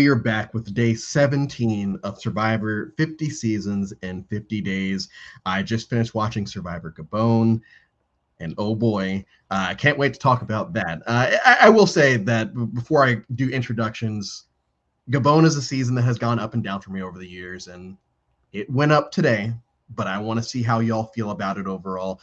we are back with day 17 of Survivor 50 seasons and 50 days. I just finished watching Survivor Gabon, and oh boy, I can't wait to talk about that. I will say that before I do introductions, Gabon is a season that has gone up and down for me over the years, and it went up today, but I want to see how y'all feel about it overall.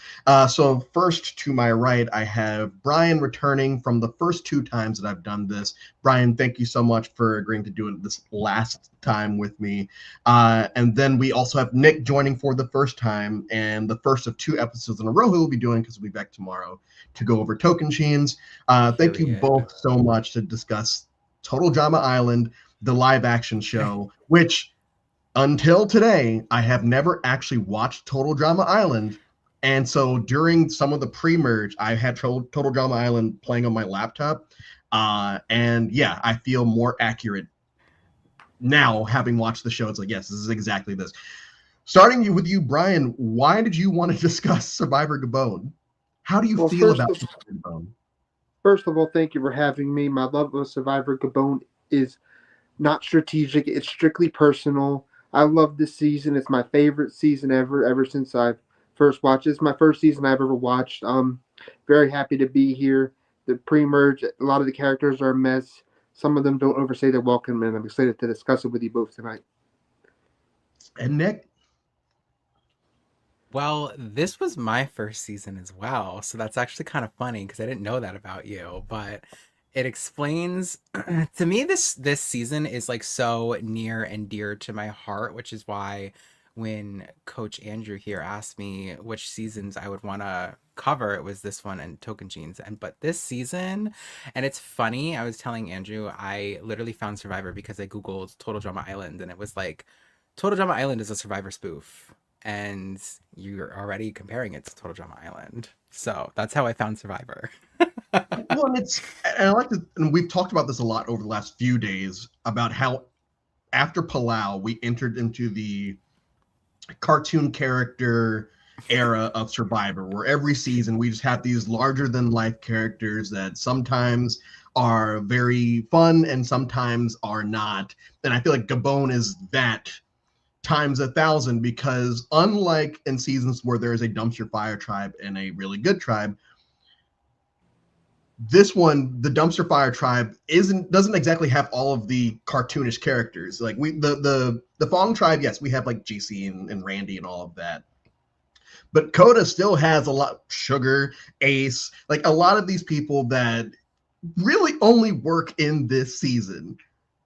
So first, to my right, I have Brian returning from the first two times that I've done this. Brian, thank you so much for agreeing to do it this last time with me. And then we also have Nick joining for the first time, and the first of two episodes in a row he'll be doing because we'll be back tomorrow to go over token chains. Thank you Period. both so much to discuss Total Drama Island, the live action show, which until today, I have never actually watched Total Drama Island. And so during some of the pre-merge, I had Total Drama Island playing on my laptop. And yeah, I feel more accurate now having watched the show. It's like, yes, this is exactly this. Starting with you, Brian, why did you want to discuss Survivor Gabon? How do you Well, feel first about of Survivor Gabon? first of all, thank you for having me. My love of Survivor Gabon is not strategic; it's strictly personal. I love this season. It's my favorite season ever since I've first watched. It's my first season I've ever watched. Very happy to be here. The pre-merge, a lot of the characters are a mess. Some of them don't overstay their welcome, and I'm excited to discuss it with you both tonight. And Nick, Well, this was my first season as well, so that's actually kind of funny because I didn't know that about you, but it explains to me this season is like so near and dear to my heart, which is why when Coach Andrew here asked me which seasons I would want to cover, it was this one and Token Jeans. And but this season, and it's funny, I was telling Andrew, I literally found Survivor because I Googled Total Drama Island and it was like Total Drama Island is a Survivor spoof and you're already comparing it to Total Drama Island. So that's how I found Survivor. well, and I like to, and we've talked about this a lot over the last few days about how after Palau, we entered into the cartoon character era of Survivor, where every season we just have these larger than life characters that sometimes are very fun and sometimes are not. And I feel like Gabon is that times 1,000 because unlike in seasons where there is a dumpster fire tribe and a really good tribe, this one, the dumpster fire tribe, doesn't exactly have all of the cartoonish characters. Like the Fong tribe, yes, we have like GC and Randy and all of that. But Coda still has a lot, Sugar, Ace, like a lot of these people that really only work in this season.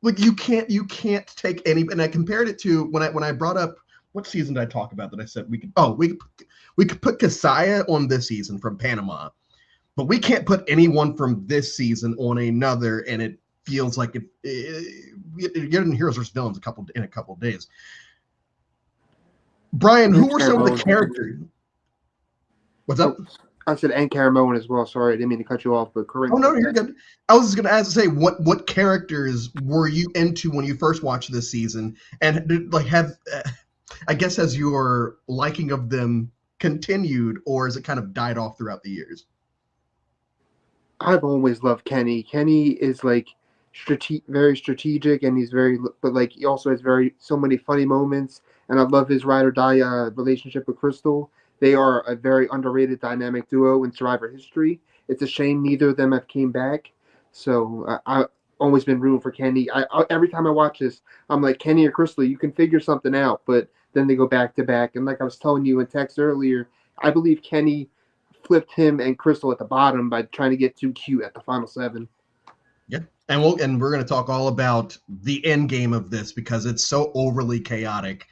Like you can't take any, and I compared it to when I brought up what season did I talk about that I said we could put Kasaya on this season from Panama, but we can't put anyone from this season on another, and it feels like you're getting Heroes vs Villains in a couple of days. Brian, who And were some of the Caramoan. characters? What's Oh, up? I said and Caramoan as well. Sorry, I didn't mean to cut you off, but Oh correct no, me. you're good. I was just gonna ask to say what characters were you into when you first watched this season, and like have I guess has your liking of them continued, or has it kind of died off throughout the years? I've always loved Kenny. Kenny is like very strategic, and he's very, but like he also has very so many funny moments. And I love his ride or die relationship with Crystal. They are a very underrated dynamic duo in Survivor history. It's a shame neither of them have came back. So I've always been rooting for Kenny. Every time I watch this, I'm like Kenny or Crystal, you can figure something out. But then they go back to back, and like I was telling you in text earlier, I believe Kenny flipped him and Crystal at the bottom by trying to get too cute at the final seven. Yeah, and we're gonna talk all about the end game of this because it's so overly chaotic.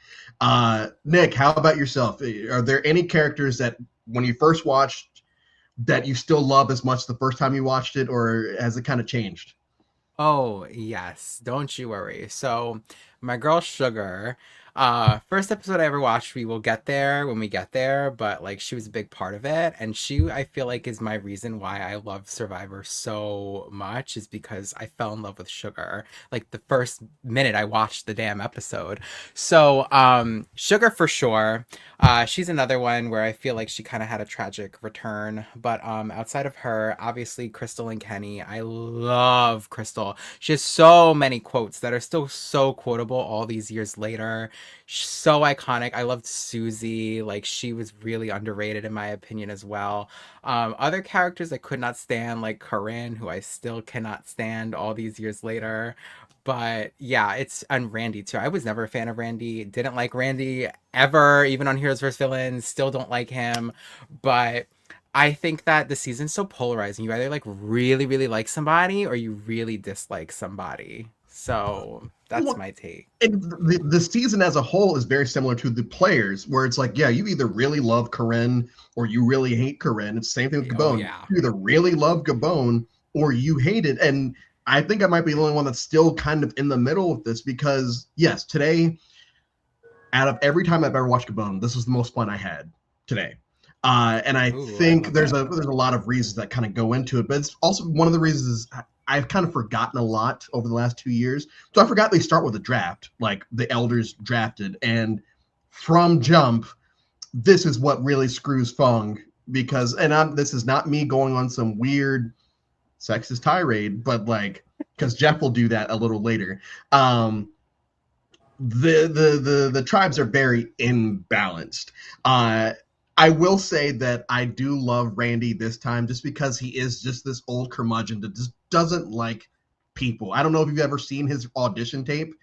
Nick, how about yourself? Are there any characters that when you first watched that you still love as much the first time you watched it, or has it kind of changed? Oh, yes. Don't you worry. So, my girl Sugar, First episode I ever watched, we will get there when we get there, but like she was a big part of it, and she I feel like is my reason why I love Survivor so much is because I fell in love with Sugar like the first minute I watched the damn episode. So Sugar for sure. She's another one where I feel like she kind of had a tragic return, but outside of her, obviously Crystal and Kenny. I love Crystal. She has so many quotes that are still so quotable all these years later. So iconic. I loved Susie. Like she was really underrated in my opinion as well. Other characters I could not stand, like Corinne, who I still cannot stand all these years later. But yeah, it's and Randy too. I was never a fan of Randy. Didn't like Randy ever, even on Heroes vs. Villains. Still don't like him. But I think that the season's so polarizing. You either like really, really like somebody or you really dislike somebody. So that's Well, my take. and the season as a whole is very similar to the players, where it's like, yeah, you either really love Corinne or you really hate Corinne. It's the same thing with Oh Gabon. yeah. You either really love Gabon or you hate it. And I think I might be the only one that's still kind of in the middle of this because, yes, today, out of every time I've ever watched Gabon, this was the most fun I had today. And I Ooh, I think love there's it. a lot of reasons that kind of go into it, but it's also one of the reasons is I've kind of forgotten a lot over the last 2 years. So I forgot they start with a draft, like the elders drafted, and from jump, this is what really screws Fung because, and this is not me going on some weird sexist tirade, but like because Jeff will do that a little later. Um, the tribes are very imbalanced. Uh, I will say that I do love Randy this time just because he is just this old curmudgeon that just doesn't like people. I don't know if you've ever seen his audition tape,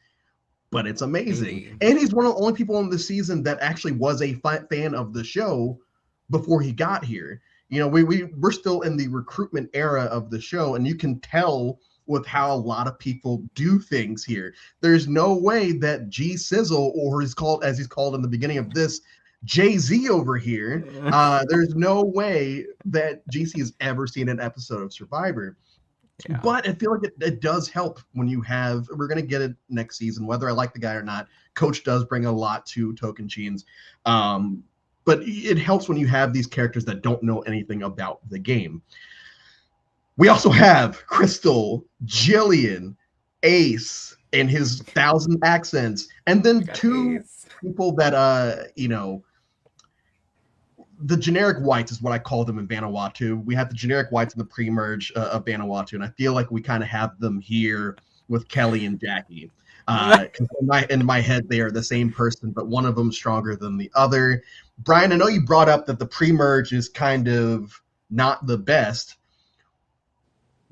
but it's amazing. Maybe. And he's one of the only people in the season that actually was a fan of the show before he got here. You know, we're still in the recruitment era of the show, and you can tell with how a lot of people do things here. There's no way that G Sizzle, or he's called as he's called in the beginning of this, Jay-Z over here. There's no way that GC has ever seen an episode of Survivor. Yeah. But I feel like it does help when you have, we're going to get it next season, whether I like the guy or not. Coach does bring a lot to Tocantins. But it helps when you have these characters that don't know anything about the game. We also have Crystal, Jillian, Ace, and his 1,000 accents, and We then got two Ace. people that, the generic whites is what I call them in Vanuatu. We have the generic whites in the pre-merge of Vanuatu, and I feel like we kind of have them here with Kelly and Jackie. In my head, they are the same person, but one of them stronger than the other. Brian, I know you brought up that the pre-merge is kind of not the best.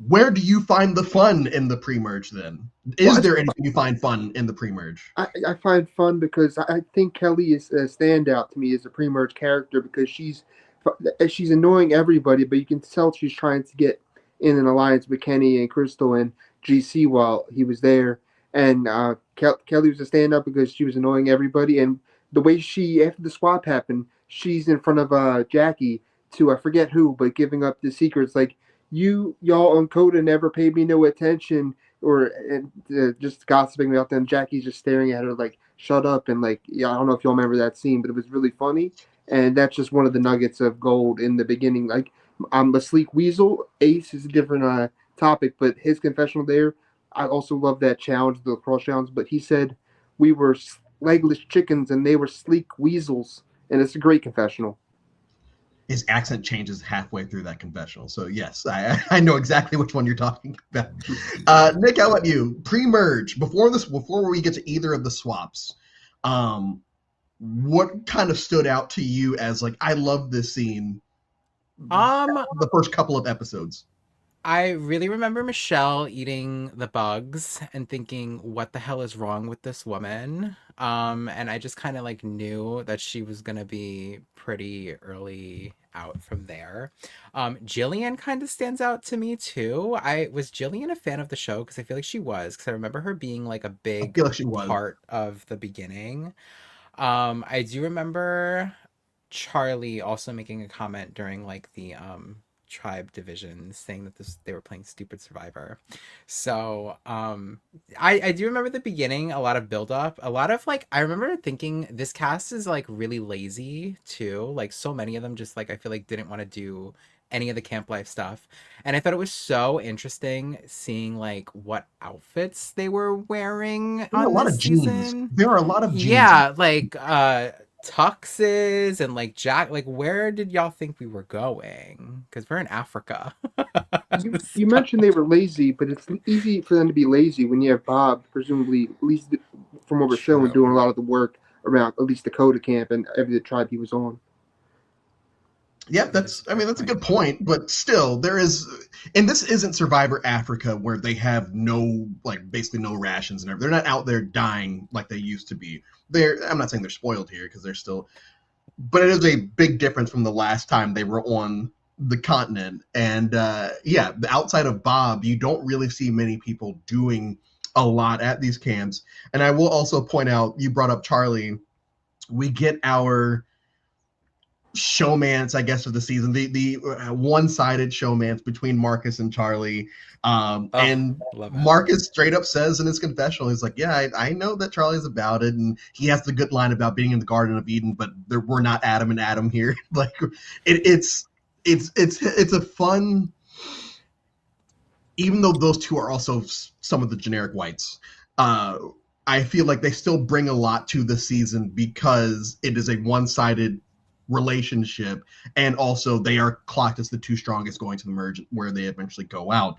Where do you find the fun in the pre-merge then? Is there anything you find fun in the pre-merge? I find fun because I think Kelly is a standout to me as a pre-merge character because she's annoying everybody, but you can tell she's trying to get in an alliance with Kenny and Crystal and GC while he was there. And Kelly was a standout because she was annoying everybody, and the way she after the swap happened, she's in front of Jackie to I forget who, but giving up the secrets like y'all on Coda never paid me no attention or just gossiping about them. Jackie's just staring at her like, "Shut up!" And like, yeah, I don't know if y'all remember that scene, but it was really funny. And that's just one of the nuggets of gold in the beginning. Like, I'm a sleek weasel. Ace is a different topic, but his confessional there, I also love that challenge, the cross challenge. But he said we were legless chickens and they were sleek weasels, and it's a great confessional. His accent changes halfway through that confessional. So yes, I know exactly which one you're talking about. Nick, how about you? Pre-merge, before we get to either of the swaps, what kind of stood out to you as like, I love this scene? Um, The first couple of episodes. I really remember Michelle eating the bugs and thinking, what the hell is wrong with this woman? And I just kind of like knew that she was gonna be pretty early out from there. Jillian kind of stands out to me too. I was Jillian a fan of the show because I feel like she was, because I remember her being like a I big feel like she was. part of the beginning. I do remember Charlie also making a comment during like the tribe divisions saying that they were playing stupid Survivor. So I do remember the beginning, a lot of build up, a lot of like, I remember thinking this cast is like really lazy too. Like so many of them just like, I feel like didn't want to do any of the camp life stuff. And I thought it was so interesting seeing like what outfits they were wearing There were a on lot this of jeans. season. There are a lot of jeans. Yeah, like tuxes and like like where did y'all think we were going? Because we're in Africa. You mentioned they were lazy, but it's easy for them to be lazy when you have Bob, presumably, at least from what we're showing, True. doing a lot of the work around at least Dakota camp and every tribe he was on. Yeah, That is a fair that's a point. good point, but still there is, and this isn't Survivor Africa where they have no, like, basically no rations and everything. They're not out there dying like they used to be. I'm not saying they're spoiled here because they're still, but it is a big difference from the last time they were on the continent. And yeah, outside of Bob, you don't really see many people doing a lot at these camps. And I will also point out, you brought up Charlie. We get our showmance, I guess, of the season, the one-sided showmance between Marcus and Charlie. Oh, And love it. Marcus straight up says in his confessional, he's like, yeah, I know that Charlie's about it, and he has the good line about being in the Garden of Eden, but we're not Adam and Adam here. Like, it's a fun, even though those two are also some of the generic whites. I feel like they still bring a lot to the season because it is a one-sided relationship, and also they are clocked as the two strongest going to the merge where they eventually go out.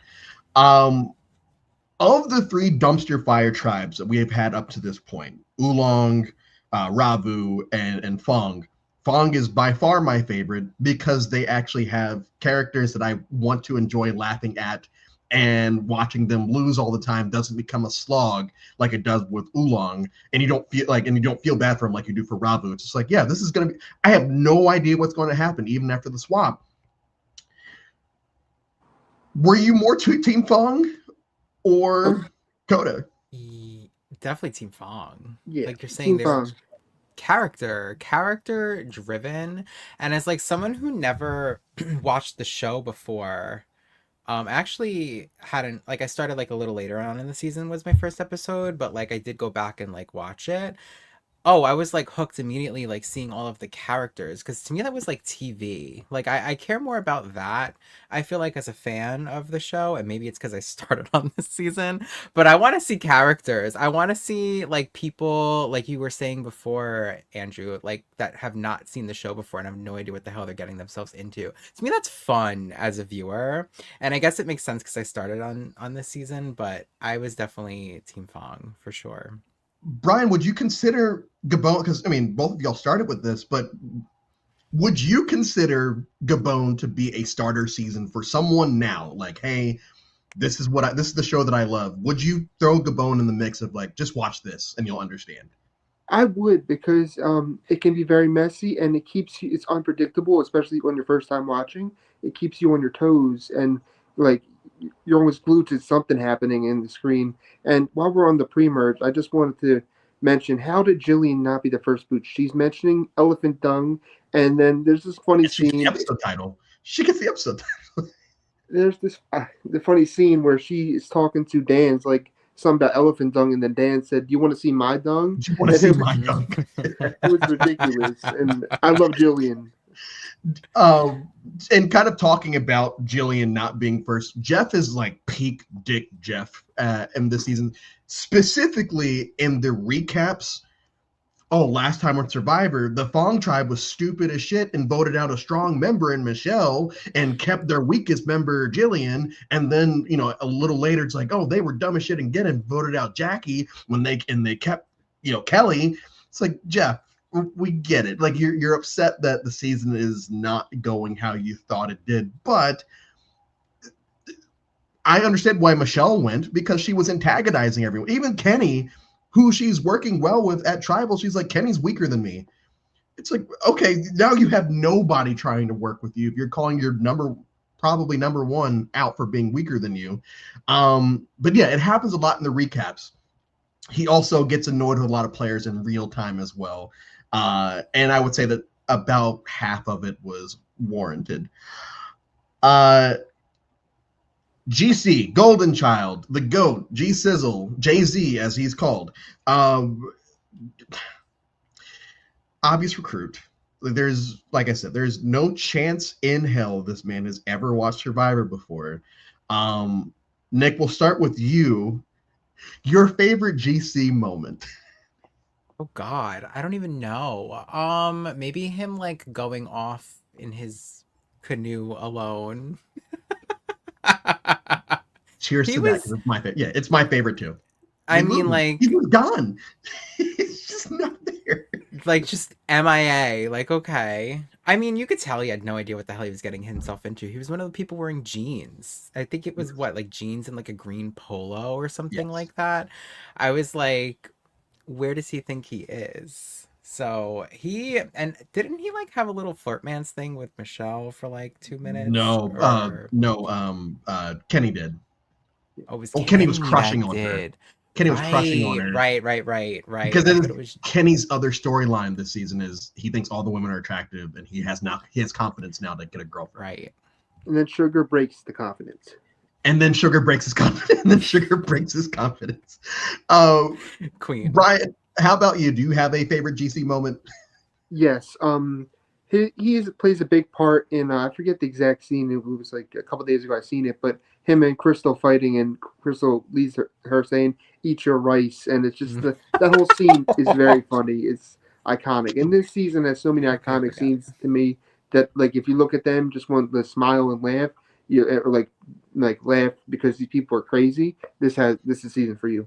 Of the three dumpster fire tribes that we have had up to this point, Oolong, Ravu, and Fong. Fong is by far my favorite because they actually have characters that I want to enjoy laughing at, and watching them lose all the time doesn't become a slog like it does with Oolong, and you don't feel bad for him like you do for Ravu. It's just like, yeah, this is gonna be. I have no idea what's going to happen even after the swap. Were you more Team Fong or Coda? Definitely Team Fong. Yeah, Like you're saying, Team they were Fong. character driven, and as like someone who never watched the show before, I actually hadn't, like, I started like a little later on in the season was my first episode, but like I did go back and like watch it. Oh, I was like hooked immediately, like seeing all of the characters, because to me that was like TV. Like I care more about that. I feel like as a fan of the show, and maybe it's because I started on this season, but I want to see characters. I want to see like people, like you were saying before, Andrew, like that have not seen the show before and have no idea what the hell they're getting themselves into. To me, that's fun as a viewer, and I guess it makes sense because I started on this season, but I was definitely Team Fong for sure. Brian, would you consider Gabon? Because I mean, both of y'all started with this, but would you consider Gabon to be a starter season for someone now? Like, hey, this is the show that I love. Would you throw Gabon in the mix of like, just watch this and you'll understand? I would, because it can be very messy and it keeps you. It's unpredictable, especially when you're first time watching. It keeps you on your toes and like you're almost glued to something happening in the screen. And while we're on the pre-merge, I just wanted to mention, how did Jillian not be the first boot? She's mentioning elephant dung, and then there's this funny And she gets the scene. episode title. She gets the episode title. There's this the funny scene where she is talking to Dan's like something about elephant dung, and then Dan said, "Do you want to see my dung?" Do you want to And see my Mhm. dunk? it was ridiculous. And I love Jillian. um, and kind of talking about Jillian not being first, Jeff is like peak Dick Jeff in this season, specifically in the recaps. Oh, last time on Survivor, the Fong tribe was stupid as shit and voted out a strong member in Michelle and kept their weakest member, Jillian. And then, a little later, it's like, oh, they were dumb as shit and voted out Jackie when they kept, Kelly. It's like, Jeff, we get it. Like you're upset that the season is not going how you thought it did, but I understand why Michelle went, because she was antagonizing everyone. Even Kenny, who she's working well with at Tribal, she's like, Kenny's weaker than me. It's like, okay, now you have nobody trying to work with you if you're calling your probably number one out for being weaker than you. But yeah, it happens a lot in the recaps. He also gets annoyed with a lot of players in real time as well. And I would say that about half of it was warranted. Uh, GC, Golden Child, the GOAT, G Sizzle, Jay Z as he's called. Um, Obvious recruit. There's, like I said, there's no chance in hell this man has ever watched Survivor before. Nick, we'll start with you. Your favorite GC moment. Oh God, I don't even know. Maybe him like going off in his canoe alone. Cheers He to that, because was, it's my favorite. Yeah, it's my favorite too. I They mean, moved. He like, was gone. He's just not there. just MIA. Like, okay. I mean, you could tell he had no idea what the hell he was getting himself into. He was one of the people wearing jeans. I think it was what, like jeans and like a green polo or something Yes. like that. I was like, where does he think he is? So and didn't he like have a little flirtmans thing with Michelle for like 2 minutes? No, Or no, Kenny did. oh, it was Oh, Kenny was Kenny crushing that on her. did. Kenny was crushing on Right, her. right. Because I it thought is it was Kenny's other storyline this season is he thinks all the women are attractive and he has confidence now to get a girlfriend. right. And then Sugar breaks the confidence. And then Sugar breaks his confidence. And then Sugar breaks his confidence. Uh, Queen. Brian, how about you? Do you have a favorite GC moment? Yes. Plays a big part in I forget the exact scene. It was like a couple days ago I seen it, but him and Crystal fighting, and Crystal leads her saying, "Eat your rice," and it's just that whole scene is very funny. It's iconic, and this season has so many Okay, I iconic forgot. scenes to me that like if you look at them, just want to smile and laugh. You or like laugh because these people are crazy. This is season for you.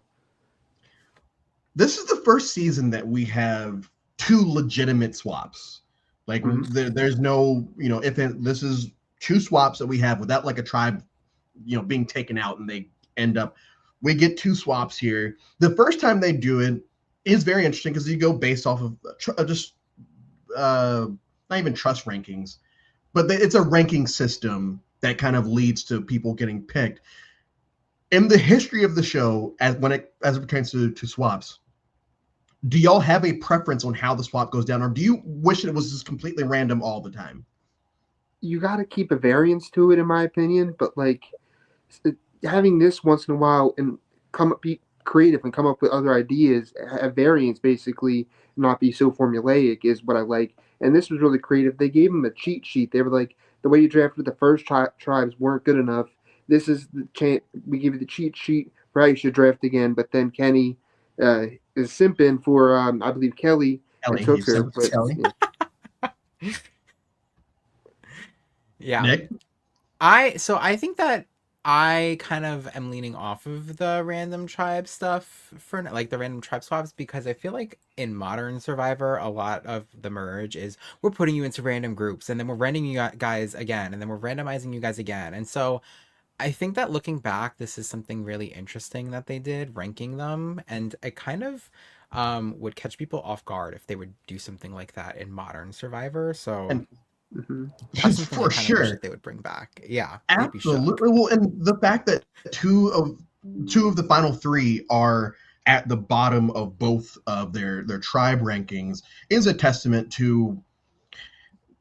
This is the first season that we have two legitimate swaps. Like there's no, if this is two swaps that we have without like a tribe, being taken out and they end up, we get two swaps here. The first time they do it is very interesting because you go based off of just not even trust rankings, but it's a ranking system that kind of leads to people getting picked. In the history of the show, as it pertains to swaps, do y'all have a preference on how the swap goes down, or do you wish it was just completely random all the time? You got to keep a variance to it, in my opinion. But like having this once in a while and be creative and come up with other ideas, have variance basically, not be so formulaic is what I like. And this was really creative. They gave him a cheat sheet. They were like, the way you drafted the first tribes weren't good enough. This is the chance. We give you the cheat sheet for how you should draft again. But then Kenny is simping for I believe Kelly and Kelly, took her. But Kelly. Yeah. Yeah. Nick? I think that I kind of am leaning off of the random tribe stuff for like the random tribe swaps because I feel like in modern Survivor, a lot of the merge is we're putting you into random groups and then we're randoming you guys again and then we're randomizing you guys again. And so I think that looking back, this is something really interesting that they did, ranking them, and it kind of would catch people off guard if they would do something like that in modern Survivor. So And that's something I for kind of wish sure, that they would bring back. Yeah, they'd be shook. absolutely. Well, and the fact that two of the final three are at the bottom of both of their tribe rankings is a testament to,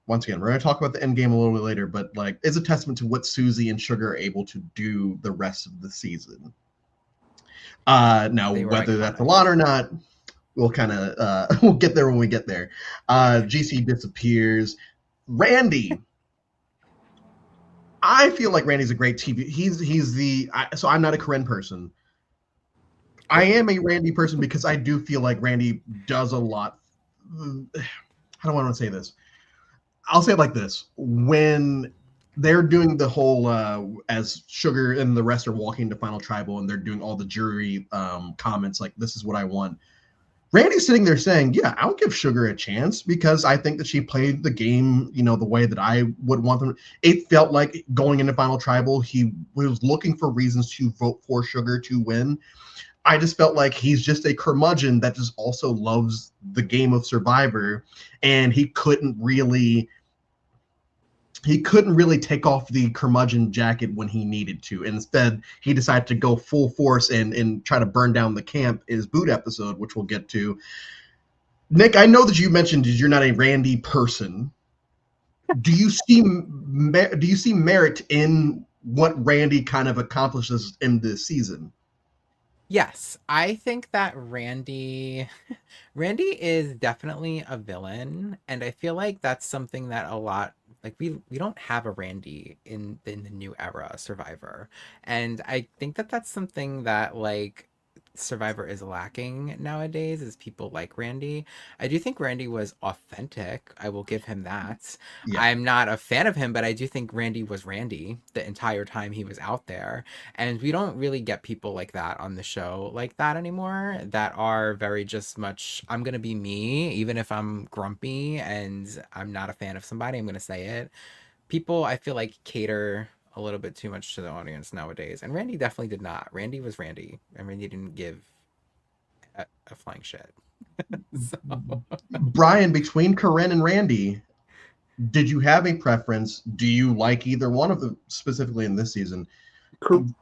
once again, we're going to talk about the end game a little bit later, but like it's a testament to what Susie and Sugar are able to do the rest of the season. Now, They were whether that's a iconic. lot or not, we'll kind of we'll get there when we get there. GC disappears. Randy. I feel like Randy's a great TV. So I'm not a Corinne person. I am a Randy person because I do feel like Randy does a lot. How do I want to say this? I'll say it like this. When they're doing the whole, as Sugar and the rest are walking to Final Tribal and they're doing all the jury comments like, this is what I want. Randy's sitting there saying, yeah, I'll give Sugar a chance because I think that she played the game, the way that I would want them. It felt like going into Final Tribal, he was looking for reasons to vote for Sugar to win. I just felt like he's just a curmudgeon that just also loves the game of Survivor, and he couldn't really take off the curmudgeon jacket when he needed to. Instead, he decided to go full force and try to burn down the camp in his boot episode, which we'll get to. Nick, I know that you mentioned you're not a Randy person. do you see merit in what Randy kind of accomplishes in this season? Yes, I think that Randy is definitely a villain, and I feel like that's something that a lot like we don't have a Randy in the new era Survivor. And I think that that's something that like Survivor is lacking nowadays is people like Randy. I do think Randy was authentic. I will give him that. Yeah. I'm not a fan of him, but I do think Randy was Randy the entire time he was out there. And we don't really get people like that on the show like that anymore that are very just much, I'm going to be me, even if I'm grumpy and I'm not a fan of somebody, I'm going to say it. People, I feel like, cater a little bit too much to the audience nowadays. And Randy definitely did not. Randy was Randy, and Randy didn't give a flying shit. So, Brian, between Corinne and Randy, did you have a preference? Do you like either one of them specifically in this season?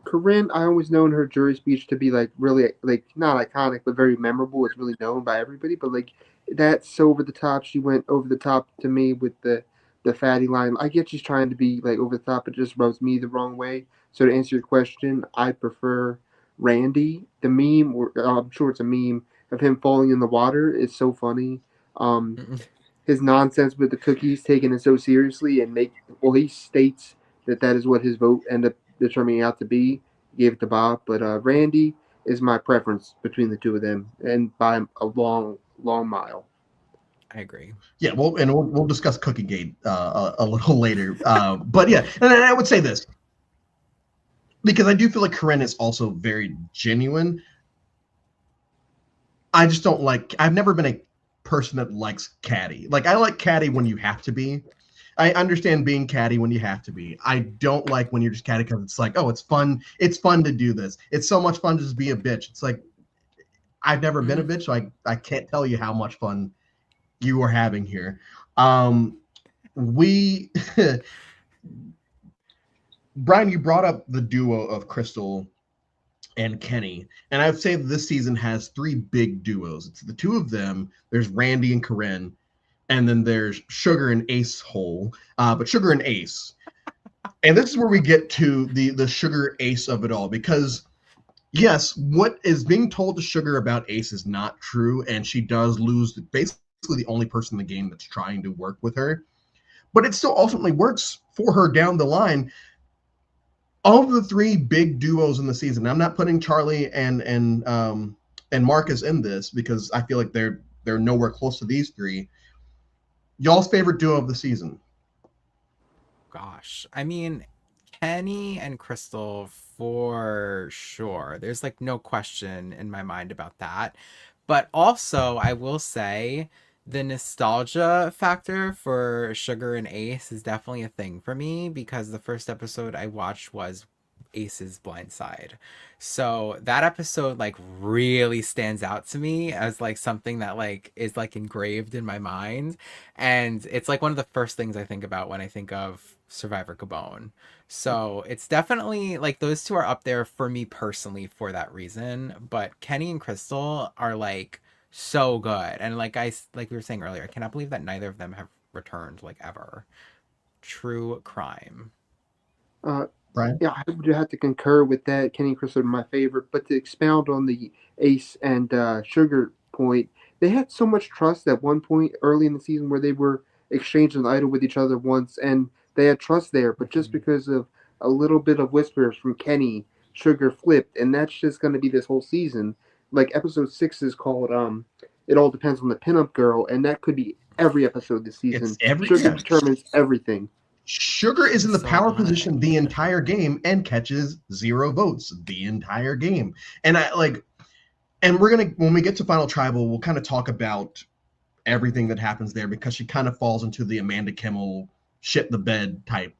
Corinne, I always known her jury speech to be like really like not iconic but very memorable. It's really known by everybody. But like that's so over the top. She went over the top to me with the fatty line. I get she's trying to be like over the top, but it just rubs me the wrong way. So to answer your question, I prefer Randy. The meme, I'm sure it's a meme of him falling in the water is so funny. Um, his nonsense with the cookies, taking it so seriously, and make well, he states that that is what his vote ended up determining out to be. He gave it to Bob, but Randy is my preference between the two of them, and by a long, long mile. I agree. Yeah, well, and we'll discuss Cookiegate a little later. But yeah, and I would say this because I do feel like Corinne is also very genuine. I just don't like. I've never been a person that likes catty. Like I like catty when you have to be. I understand being catty when you have to be. I don't like when you're just catty because it's like, oh, it's fun. It's fun to do this. It's so much fun to just be a bitch. It's like I've never been a bitch, so I can't tell you how much fun you are having here. We Brian, you brought up the duo of Crystal and Kenny, and I would say this season has three big duos. It's the two of them. There's Randy and Corinne, and then there's Sugar and Ace Hole. But Sugar and Ace, and this is where we get to the Sugar Ace of it all, because yes, what is being told to Sugar about Ace is not true, and she does lose basically the only person in the game that's trying to work with her. But it still ultimately works for her down the line. Of the three big duos in the season, I'm not putting Charlie and Marcus in this because I feel like they're nowhere close to these three. Y'all's favorite duo of the season? Gosh, I mean, Kenny and Crystal for sure. There's like no question in my mind about that. But also, I will say the nostalgia factor for Sugar and Ace is definitely a thing for me because the first episode I watched was Ace's Blindside. So that episode like really stands out to me as like something that like is like engraved in my mind. And it's like one of the first things I think about when I think of Survivor Gabon. So it's definitely like those two are up there for me personally for that reason. But Kenny and Crystal are like so good. And like we were saying earlier, I cannot believe that neither of them have returned like ever. True crime. Uh, Brian? yeah, I would have to concur with that. Kenny and Chris are my favorite. But to expound on the Ace and Sugar point, they had so much trust at one point early in the season where they were exchanging the idol with each other once, and they had trust there. But just because of a little bit of whispers from Kenny, Sugar flipped, and that's just going to be this whole season. Like episode 6 is called "It All Depends on the Pinup Girl," and that could be every episode this It's season. every Sugar determines everything. Sugar is in She's the so power on position it. the entire game and catches 0 votes the entire game. And I like, and we're gonna when we get to Final Tribal, we'll kind of talk about everything that happens there because she kind of falls into the Amanda Kimmel shit the bed type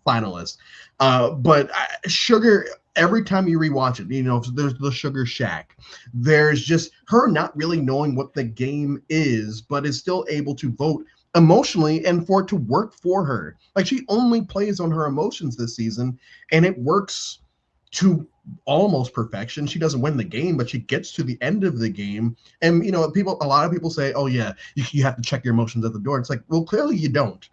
finalist. But Sugar, every time you rewatch it, you know, there's the Sugar Shack. There's just her not really knowing what the game is, but is still able to vote emotionally and for it to work for her. Like she only plays on her emotions this season, and it works to almost perfection. She doesn't win the game, but she gets to the end of the game. And a lot of people say, "Oh yeah, you have to check your emotions at the door." It's like, well, clearly you don't.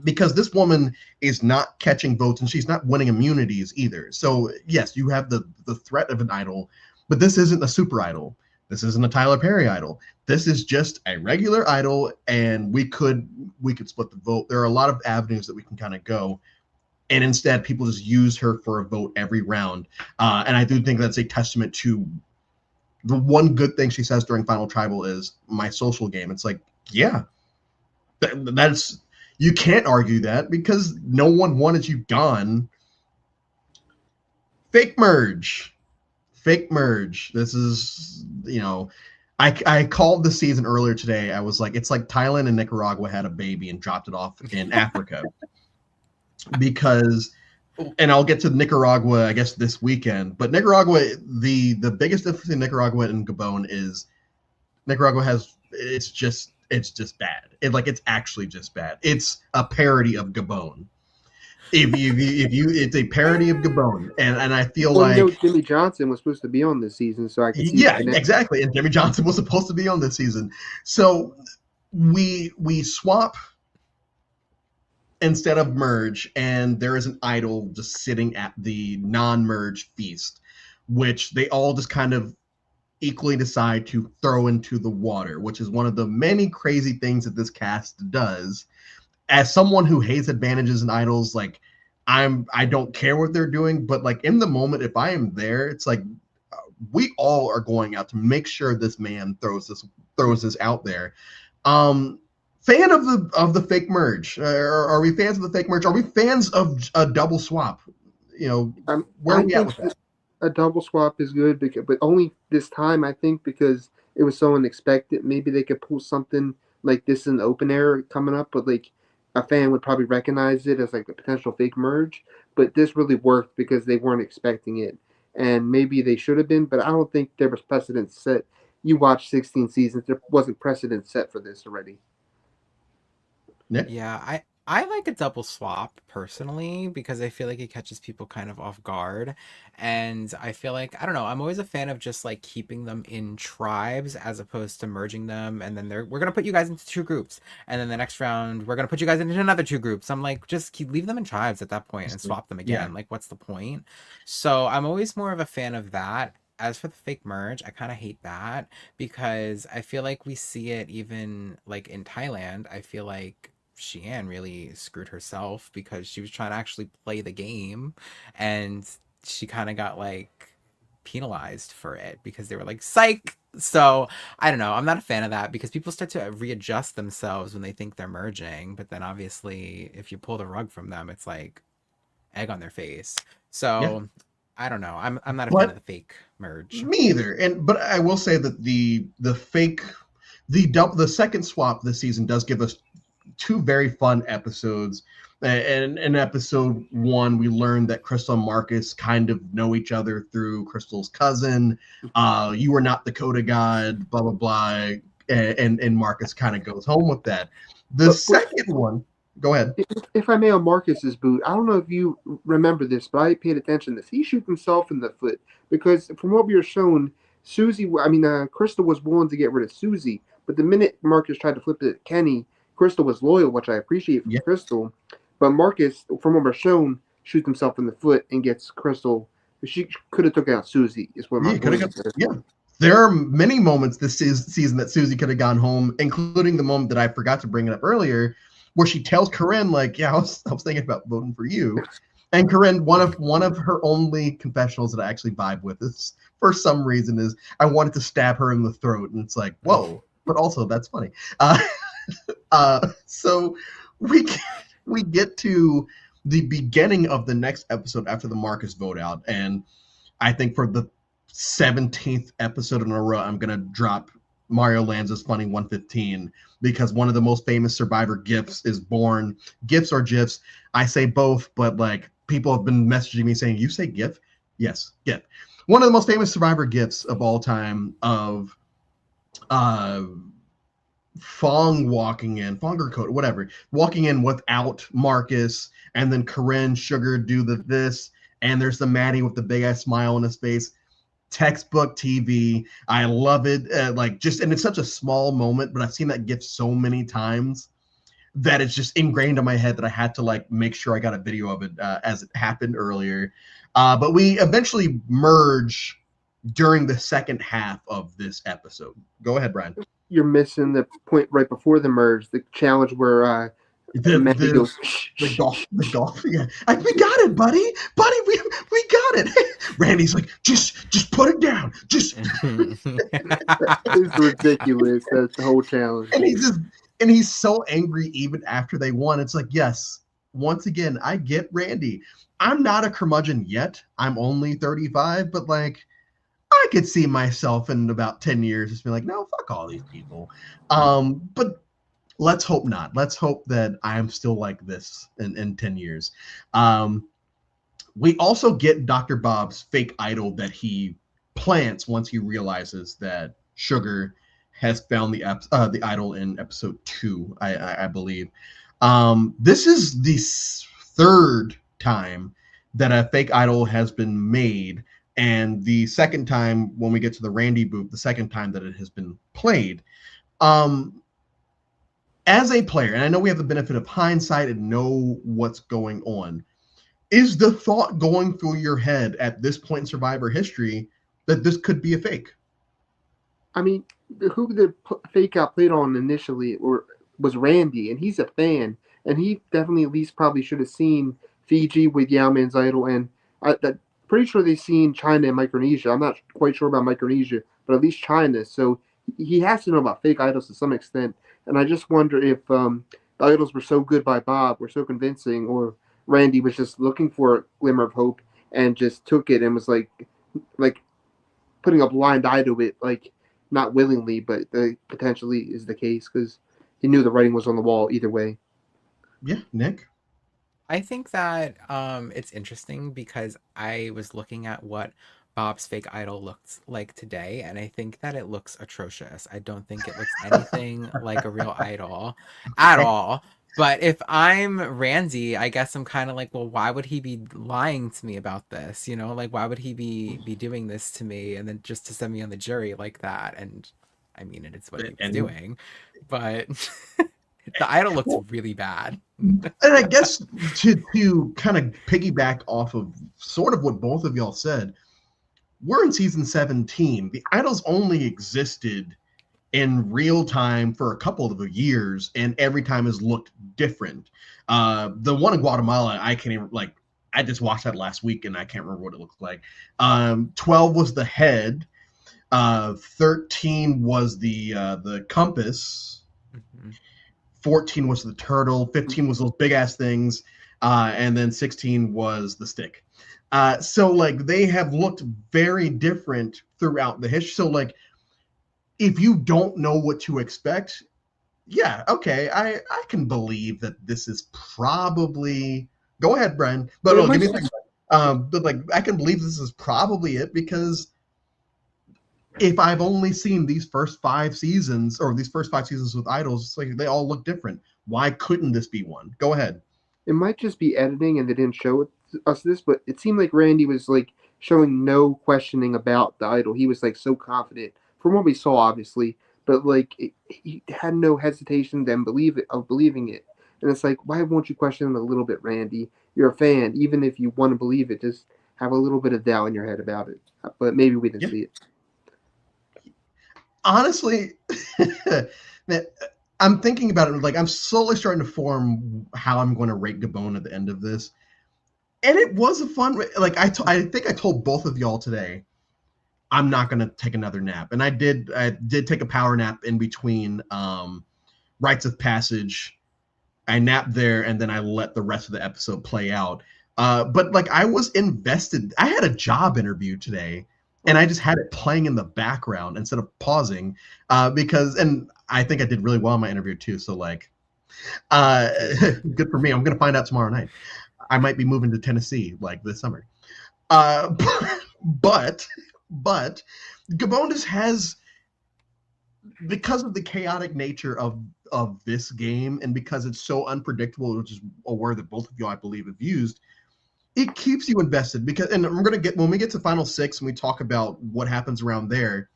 because this woman is not catching votes and she's not winning immunities either. So yes, you have the threat of an idol, but this isn't a super idol. This isn't a Tyler Perry idol. This is just a regular idol, and we could split the vote. There are a lot of avenues that we can kind of go, and instead people just use her for a vote every round. And I do think that's a testament to the one good thing she says during Final Tribal is my social game. It's like, yeah, that's you can't argue that because no one wanted you gone. Fake merge. Fake merge. This is, I called the season earlier today. I was like, it's like Thailand and Nicaragua had a baby and dropped it off in Africa. Because, and I'll get to Nicaragua, I guess, this weekend. But Nicaragua, the biggest difference in Nicaragua and Gabon is Nicaragua has, it's just bad. It's actually just bad. It's a parody of Gabon. If you, it's a parody of Gabon, and I feel like Jimmy Johnson was supposed to be on this season, so I can see. Yeah, exactly. And Jimmy Johnson was supposed to be on this season, so we swap instead of merge, and there is an idol just sitting at the non-merge feast, which they all just kind of equally decide to throw into the water, which is one of the many crazy things that this cast does. As someone who hates advantages and idols, like I don't care what they're doing, but like in the moment, if I am there, it's like we all are going out to make sure this man throws this out there. Fan of the fake merge? Are we fans of the fake merge? Are we fans of a double swap? Where are we at with that? A double swap is good, but only this time, I think, because it was so unexpected. Maybe they could pull something like this in the open air coming up, but like a fan would probably recognize it as like a potential fake merge. But this really worked because they weren't expecting it, and maybe they should have been, but I don't think there was precedent set. You watched 16 seasons, there wasn't precedent set for this already. Nick? Yeah, I like a double swap personally because I feel like it catches people kind of off guard. And I feel like, I don't know, I'm always a fan of just like keeping them in tribes as opposed to merging them. And then we're going to put you guys into two groups. And then the next round, we're going to put you guys into another two groups. I'm like, just leave them in tribes at that point and swap them again. Yeah. Like, what's the point? So I'm always more of a fan of that. As for the fake merge, I kind of hate that because I feel like we see it even like in Thailand. I feel like Sheehan really screwed herself because she was trying to actually play the game and she kind of got like penalized for it because they were like psych. So I don't know, I'm not a fan of that because people start to readjust themselves when they think they're merging, but then obviously if you pull the rug from them it's like egg on their face. So Yeah. I don't know, I'm not a fan of the fake merge. Me either. But I will say that the fake the second swap this season does give us two very fun episodes. And in episode 1, we learned that Crystal and Marcus kind of know each other through Crystal's cousin. You are not the Coda God, blah, blah, blah. And Marcus kind of goes home with that. The second one, go ahead. If I may, on Marcus's boot, I don't know if you remember this, but I paid attention to this. He shoots himself in the foot because from what we were shown, Crystal was willing to get rid of Susie, but the minute Marcus tried to flip it at Kenny, Crystal was loyal, which I appreciate from Crystal. But Marcus, from what we're shown, shoots himself in the foot and gets Crystal. She could have taken out Susie, is what my point is. Yeah. There are many moments this season that Susie could have gone home, including the moment that I forgot to bring it up earlier, where she tells Corinne, like, yeah, I was thinking about voting for you. And Corinne, one of her only confessionals that I actually vibe with is, for some reason, is I wanted to stab her in the throat. And it's like, whoa, but also that's funny. So we get to the beginning of the next episode after the Marcus vote out, and I think for the 17th episode in a row, I'm gonna drop Mario Lanza's Funny 115 because one of the most famous Survivor gifs is born. Gifs or gifs? I say both, but like people have been messaging me saying, "You say gif?" Yes, gif. One of the most famous Survivor gifs of all time of Fong or Code, whatever, walking in without Marcus, and then Corinne, Sugar do this, and there's the Maddie with the big ass smile on his face. Textbook TV. I love it. And it's such a small moment, but I've seen that gift so many times. that it's just ingrained in my head that I had to like make sure I got a video of it as it happened earlier. But we eventually merge during the second half of this episode. Go ahead, Brian. You're missing the point right before the merge, the challenge where The Mandy the goes, the golf. Yeah, we got it, buddy. We got it. Randy's like, just put it down. Just it's ridiculous. That's the whole challenge. And he's so angry even after they won. It's like, yes, once again, I get Randy. I'm not a curmudgeon yet. I'm only 35, but like I could see myself in about 10 years just being like, no, fuck all these people. But let's hope not. Let's hope that I'm still like this in 10 years. We also get Dr. Bob's fake idol that he plants once he realizes that Sugar has found the idol in episode 2, I believe. This is the third time that a fake idol has been made, and the second time when we get to the Randy booth, the second time that it has been played. As a player, and I know we have the benefit of hindsight and know what's going on, is the thought going through your head at this point in Survivor history that this could be a fake? I mean, who the fake out played on initially was Randy, and he's a fan, and he definitely at least probably should have seen Fiji with Yao-Man's idol, and I'm pretty sure they've seen China and Micronesia. I'm not quite sure about Micronesia, but at least China. So he has to know about fake idols to some extent, and I just wonder if the idols were so good by Bob, were so convincing, or Randy was just looking for a glimmer of hope and just took it and was like putting a blind eye to it, like not willingly, but potentially is the case because he knew the writing was on the wall either way. Yeah, Nick? I think that it's interesting because I was looking at what Bob's fake idol looks like today, and I think that it looks atrocious. I don't think it looks anything like a real idol at all. But if I'm Randy, I guess I'm kind of like, well, why would he be lying to me about this? You know, like why would he be doing this to me and then just to send me on the jury like that? And I mean, it's what he was doing, but the idol looks really bad. And I guess to kind of piggyback off of sort of what both of y'all said, we're in season 17. The idols only existed in real time for a couple of years, and every time has looked different. The one in Guatemala, I can't even, like, I just watched that last week and I can't remember what it looked like. 12 was the head. 13 was the compass. Mm-hmm. 14 was the turtle. 15 was those big ass things. And then 16 was the stick. So like they have looked very different throughout the history. So like, if you don't know what to expect, yeah, okay, I can believe that this is probably. Go ahead, Brian. But no, give me a second. But like, I can believe this is probably it because if I've only seen these first 5 seasons or these first 5 seasons with idols, it's like they all look different. Why couldn't this be one? Go ahead. It might just be editing and they didn't show us this, but it seemed like Randy was like showing no questioning about the idol. He was like so confident from what we saw, obviously, but like he had no hesitation then believing it. And it's like, why won't you question him a little bit, Randy? You're a fan, even if you want to believe it, just have a little bit of doubt in your head about it. But maybe we didn't see it. Honestly, I'm thinking about it. Like I'm slowly starting to form how I'm going to rate Gabon at the end of this, and it was a fun. Like I think I told both of y'all today, I'm not going to take another nap, and I did take a power nap in between Rites of Passage. I napped there, and then I let the rest of the episode play out. But like I was invested. I had a job interview today. And I just had it playing in the background instead of pausing because, and I think I did really well in my interview too. So like, good for me. I'm going to find out tomorrow night. I might be moving to Tennessee like this summer. But Gabon just has, because of the chaotic nature of this game and because it's so unpredictable, which is a word that both of you, I believe, have used, it keeps you invested because, and we're going to get, when we get to Final 6 and we talk about what happens around there,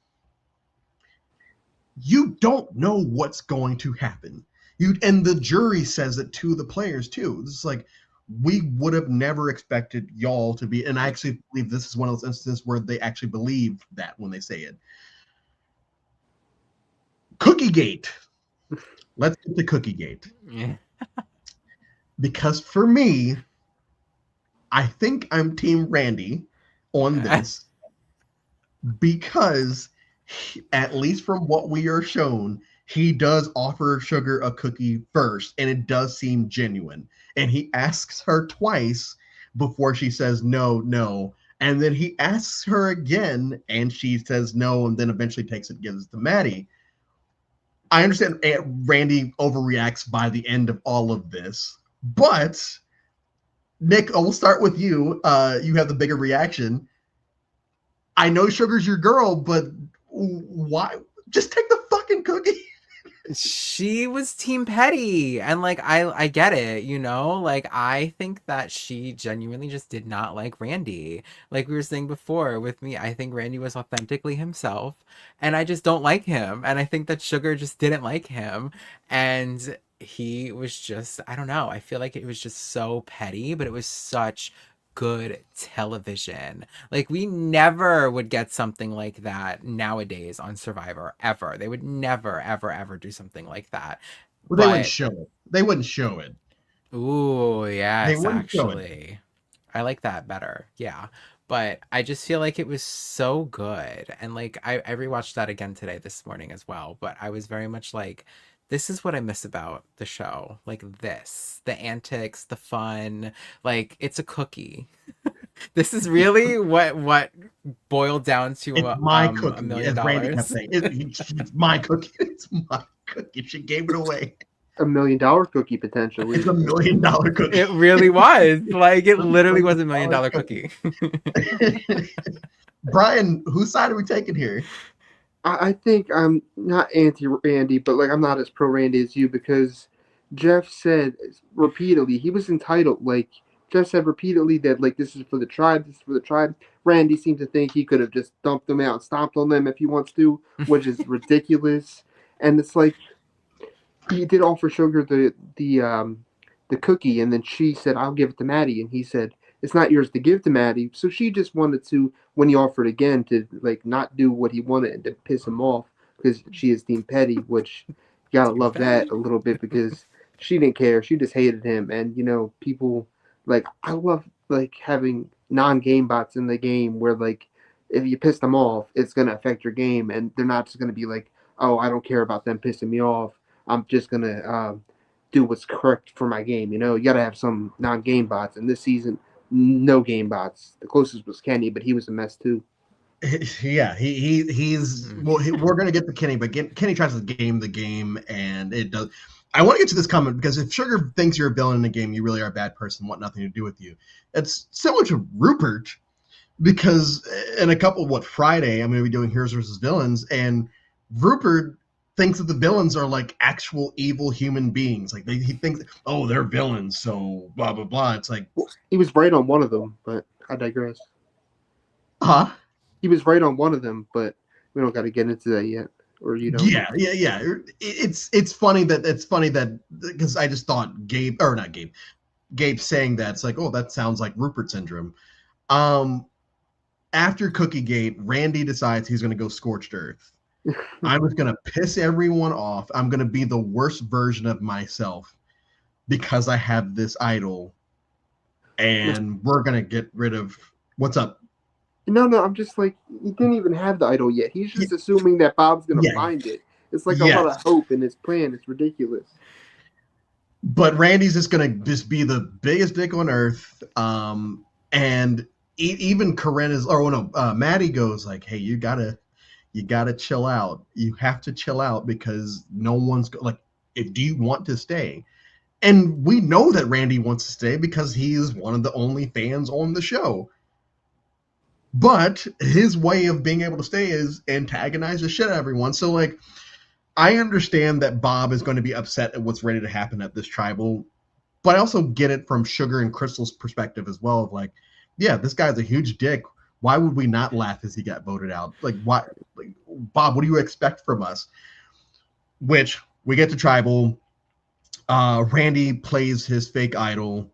you don't know what's going to happen. And the jury says it to the players too. This is like, we would have never expected y'all to be, and I actually believe this is one of those instances where they actually believe that when they say it. Cookiegate. Let's get to Cookiegate. Yeah. Because for me, I think I'm Team Randy on this, because at least from what we are shown, he does offer Sugar a cookie first, and it does seem genuine. And he asks her twice before she says no, no. And then he asks her again, and she says no, and then eventually takes it and gives it to Maddie. I understand Randy overreacts by the end of all of this, but Nick, we'll start with you. You have the bigger reaction. I know Sugar's your girl, but why? Just take the fucking cookie. She was Team Petty, and like I get it, you know? Like I think that she genuinely just did not like Randy. Like we were saying before with me, I think Randy was authentically himself, and I just don't like him. And I think that Sugar just didn't like him, and he was just, I don't know. I feel like it was just so petty, but it was such good television. Like we never would get something like that nowadays on Survivor ever. They would never ever ever do something like that. Well, they wouldn't But show it. They wouldn't show it. ooh, They yes, wouldn't show it. actually. I like that better. Yeah. But I just feel like it was so good. And like I rewatched that again today this morning as well. But I was very much like, this is what I miss about the show. Like this. The antics, the fun. Like it's a cookie. This is really what boiled down to It's my $1 cookie, million as Randy kept dollars. saying. It's my cookie. It's my cookie. She gave it away. $1 million cookie potentially. It's $1 million cookie. It really was. Like it It's a literally was $1 million $1 million cookie. Brian, whose side are we taking here? I think I'm not anti Randy, but like I'm not as pro Randy as you, because Jeff said repeatedly he was entitled. Like Jeff said repeatedly that like this is for the tribe, this is for the tribe. Randy seemed to think he could have just dumped them out and stomped on them if he wants to, which is ridiculous. And it's like he did offer Sugar the cookie, and then she said, "I'll give it to Maddie," and he said, "It's not yours to give to Maddie." So she just wanted to, when he offered again, to like not do what he wanted and to piss him off, because she is Team Petty, which you gotta Team love that Petty. a little bit, because she didn't care. She just hated him, and people like I love like having non-game bots in the game where like if you piss them off, it's gonna affect your game, and they're not just gonna be like, "Oh, I don't care about them pissing me off. I'm just gonna do what's correct for my game." You gotta have some non-game bots. And this season, no game bots. The closest was Kenny, but he was a mess too. Yeah, he's well. We're gonna get to Kenny, but Kenny tries to game the game, and it does. I want to get to this comment because if Sugar thinks you're a villain in a game, you really are a bad person, want nothing to do with you. It's similar to Rupert, because in a couple, Friday, I'm going to be doing Heroes versus Villains, and Rupert thinks that the villains are like actual evil human beings. Like he thinks, oh, they're villains, so blah blah blah. It's like, Well, he was right on one of them, but I digress. huh? He was right on one of them, but we don't got to get into that yet, or you don't. Yeah. It's funny that because I just thought Gabe, or not Gabe, Gabe saying that, it's like, oh, that sounds like Rupert syndrome. After Cookiegate, Randy decides he's going to go scorched earth. I was going to piss everyone off. I'm going to be the worst version of myself because I have this idol, and we're going to get rid of. What's up? No, I'm just like, he didn't even have the idol yet. He's just assuming that Bob's gonna find it. It's like a lot of hope in his plan. It's ridiculous. But Randy's just gonna be the biggest dick on earth. And even Corinne is, or no, Maddie goes like, "Hey, you gotta chill out. You have to chill out because no one's like, do you want to stay?" And we know that Randy wants to stay because he is one of the only fans on the show. But his way of being able to stay is antagonize the shit out of everyone. So, like, I understand that Bob is going to be upset at what's ready to happen at this tribal, but I also get it from Sugar and Crystal's perspective as well. Of like, yeah, this guy's a huge dick. Why would we not laugh as he got voted out? Like, why, like, Bob, what do you expect from us? Which we get to tribal. Randy plays his fake idol,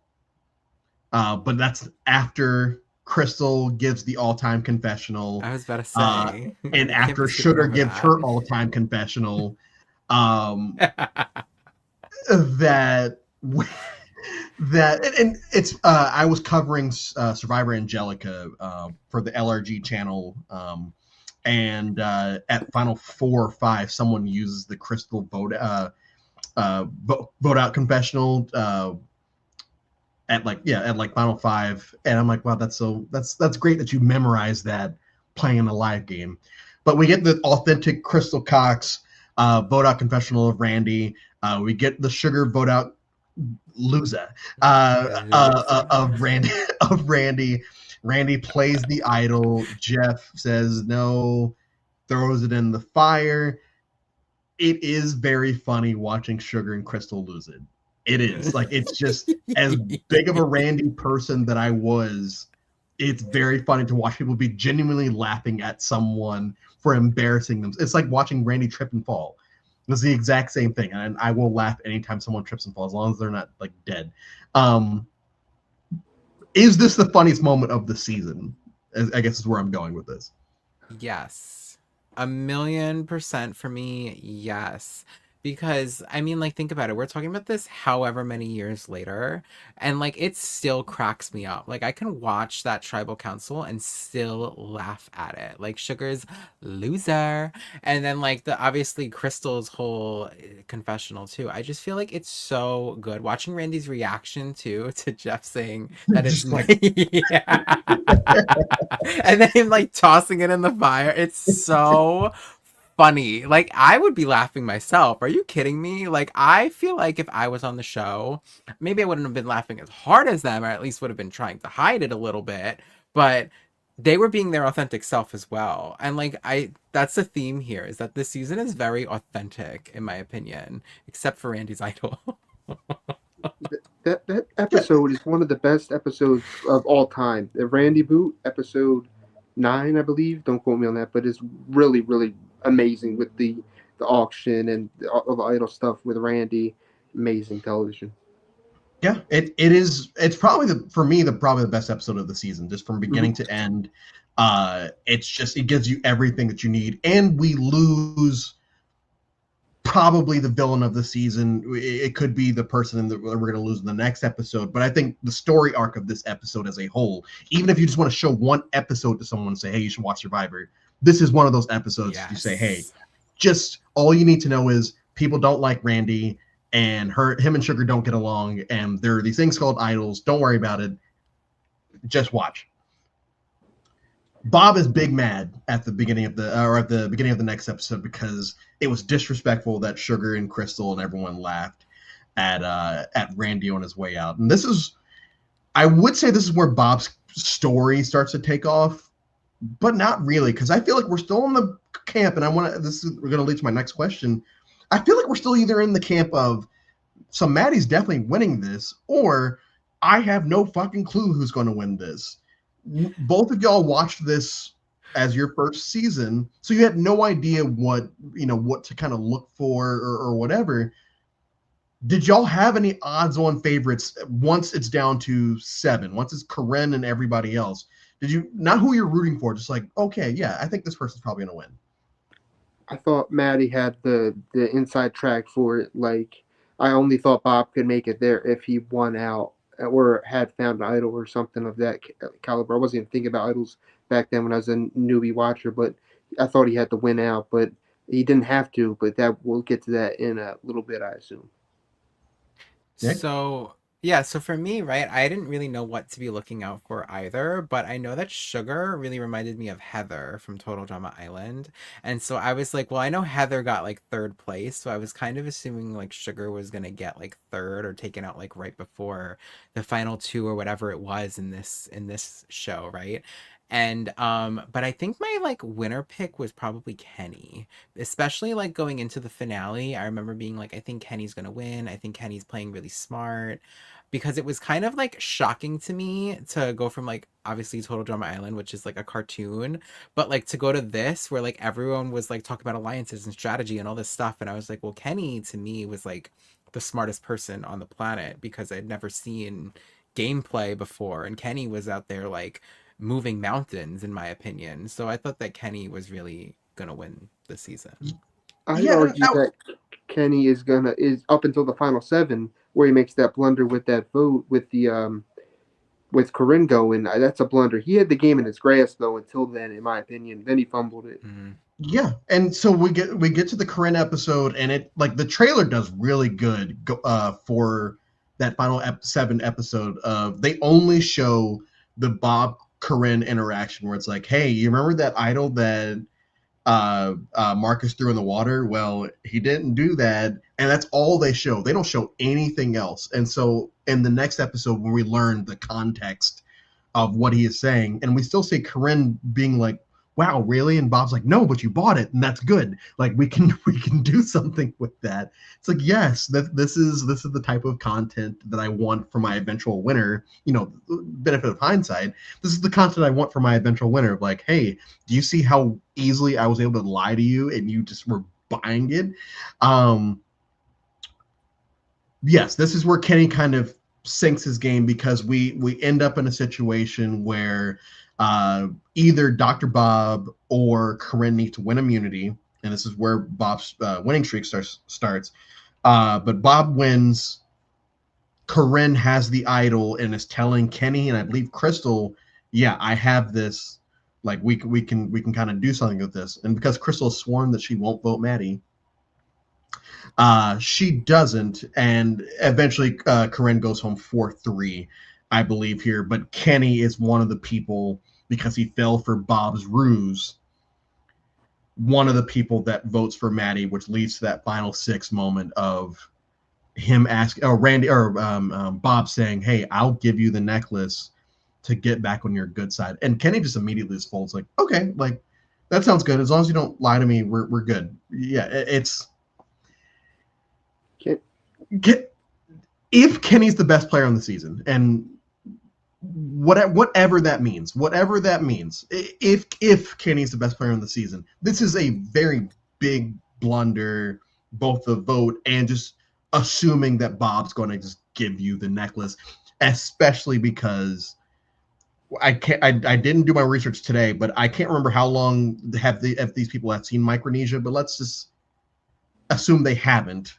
but that's after Crystal gives the all-time confessional, I was about to uh, say, and you can't be after skipping Sugar over gives that. her all-time confessional. Um, that that and it's I was covering Survivor Angelica for the LRG channel, and at final 4 or 5, someone uses the Crystal vote out confessional at like final 5, and I'm like, wow, that's great that you memorized that playing in a live game. But we get the authentic Crystal Cox vote out confessional of Randy. We get the Sugar vote out loser of Randy of Randy. Randy plays the idol. Jeff says no, throws it in the fire. It is very funny watching Sugar and Crystal lose it. It is like it's just as big of a Randy person that I was. It's very funny to watch people be genuinely laughing at someone for embarrassing them. It's like watching Randy trip and fall. It's the exact same thing, and I will laugh anytime someone trips and falls, as long as they're not like dead. Um, is this the funniest moment of the season? I guess is where I'm going with this. Yes. 1,000,000% for me, yes. Because I mean, like, think about it. We're talking about this however many years later, and like it still cracks me up. Like I can watch that tribal council and still laugh at it. Like Sugar's loser. And then like the obviously Crystal's whole confessional too. I just feel like it's so good. Watching Randy's reaction too to Jeff saying that it's Just like yeah. And then him like tossing it in the fire. It's so funny. Like I would be laughing myself. Are you kidding me? Like I feel like if I was on the show, maybe I wouldn't have been laughing as hard as them, or at least would have been trying to hide it a little bit. But they were being their authentic self as well. And like that's the theme here is that this season is very authentic in my opinion, except for Randy's idol. That yeah, episode is one of the best episodes of all time. The Randy Boot episode 9, I believe. Don't quote me on that, but it's really amazing with the auction and all the idol stuff with Randy. Amazing television. yeah, it is. It's probably for me the probably the best episode of the season, just from beginning Mhm. to end. It's just it gives you everything that you need, and we lose probably the villain of the season. It could be the person that we're going to lose in the next episode, but I think the story arc of this episode as a whole, even if you just want to show one episode to someone and say, hey, you should watch Survivor, this is one of those episodes that you say, hey, Yes. just all you need to know is people don't like Randy and him and Sugar don't get along, and there are these things called idols. Don't worry about it. Just watch. Bob is big mad at the beginning of the next episode because it was disrespectful that Sugar and Crystal and everyone laughed at Randy on his way out. And this is, I would say, this is where Bob's story starts to take off, but not really, because I feel like we're still in the camp, and we're going to lead to my next question. I feel like we're still either in the camp of, so Maddie's definitely winning this, or I have no fucking clue who's going to win this. Both of y'all watched this as your first season, so you had no idea what to kind of look for or whatever. Did y'all have any odds-on favorites once it's down to 7? Once it's Corinne and everybody else, did you not who you're rooting for? Just like, okay, yeah, I think this person's probably gonna win. I thought Maddie had the inside track for it. Like I only thought Bob could make it there if he won out or had found an idol or something of that caliber. I wasn't even thinking about idols back then when I was a newbie watcher, but I thought he had to win out, but he didn't have to. But that we'll get to that in a little bit, I assume. Nick? So, yeah, so for me, right, I didn't really know what to be looking out for either, but I know that Sugar really reminded me of Heather from Total Drama Island. And so I was like, well, I know Heather got like third place, so I was kind of assuming like Sugar was gonna get like third or taken out like right before the final two or whatever it was in this show, right? And but I think my like winner pick was probably Kenny, especially like going into the finale. I remember being like, I think Kenny's gonna win. I think Kenny's playing really smart because it was kind of like shocking to me to go from like obviously Total Drama Island, which is like a cartoon, but like to go to this where like everyone was like talking about alliances and strategy and all this stuff. And I was like, well, Kenny to me was like the smartest person on the planet because I'd never seen gameplay before, and Kenny was out there like moving mountains, in my opinion. So I thought that Kenny was really gonna win this season. I'd Yeah, argue that Kenny is up until the final 7 where he makes that blunder with that vote with Corinne going. That's a blunder. He had the game in his grasp though until then, in my opinion. Then he fumbled it. Mm-hmm. yeah. And so we get to the Corinne episode, and it like the trailer does really good for that final 7 episode of they only show the Bob Corinne interaction where it's like, hey, you remember that idol that Marcus threw in the water? Well, he didn't do that, and that's all they show. They don't show anything else. And so in the next episode, when we learn the context of what he is saying, and we still see Corinne being like, wow, really? And Bob's like, no, but you bought it, and that's good. Like we can do something with that. It's like, yes, this is the type of content that I want for my eventual winner. You know, benefit of hindsight. This is the content I want for my eventual winner. Of like, hey, do you see how easily I was able to lie to you and you just were buying it? Yes, this is where Kenny kind of sinks his game because we end up in a situation where either Dr. Bob or Corinne need to win immunity, and this is where Bob's winning streak starts. But Bob wins. Corinne has the idol and is telling Kenny and I believe Crystal, yeah, I have this. Like we can kind of do something with this. And because Crystal has sworn that she won't vote Maddie, she doesn't, and eventually Corinne goes home 4-3, I believe here. But Kenny is one of the people, because he fell for Bob's ruse, one of the people that votes for Maddie, which leads to that final 6 moment of him asking, or Randy, or Bob saying, "Hey, I'll give you the necklace to get back on your good side." And Kenny just immediately just folds, like, "Okay, like that sounds good. As long as you don't lie to me, we're good." Yeah, it's. If Kenny's the best player on the season, and whatever that means, if Kenny's the best player on the season, this is a very big blunder, both the vote and just assuming that Bob's going to just give you the necklace, especially because I didn't do my research today, but I can't remember how long if these people have seen Micronesia, but let's just assume they haven't.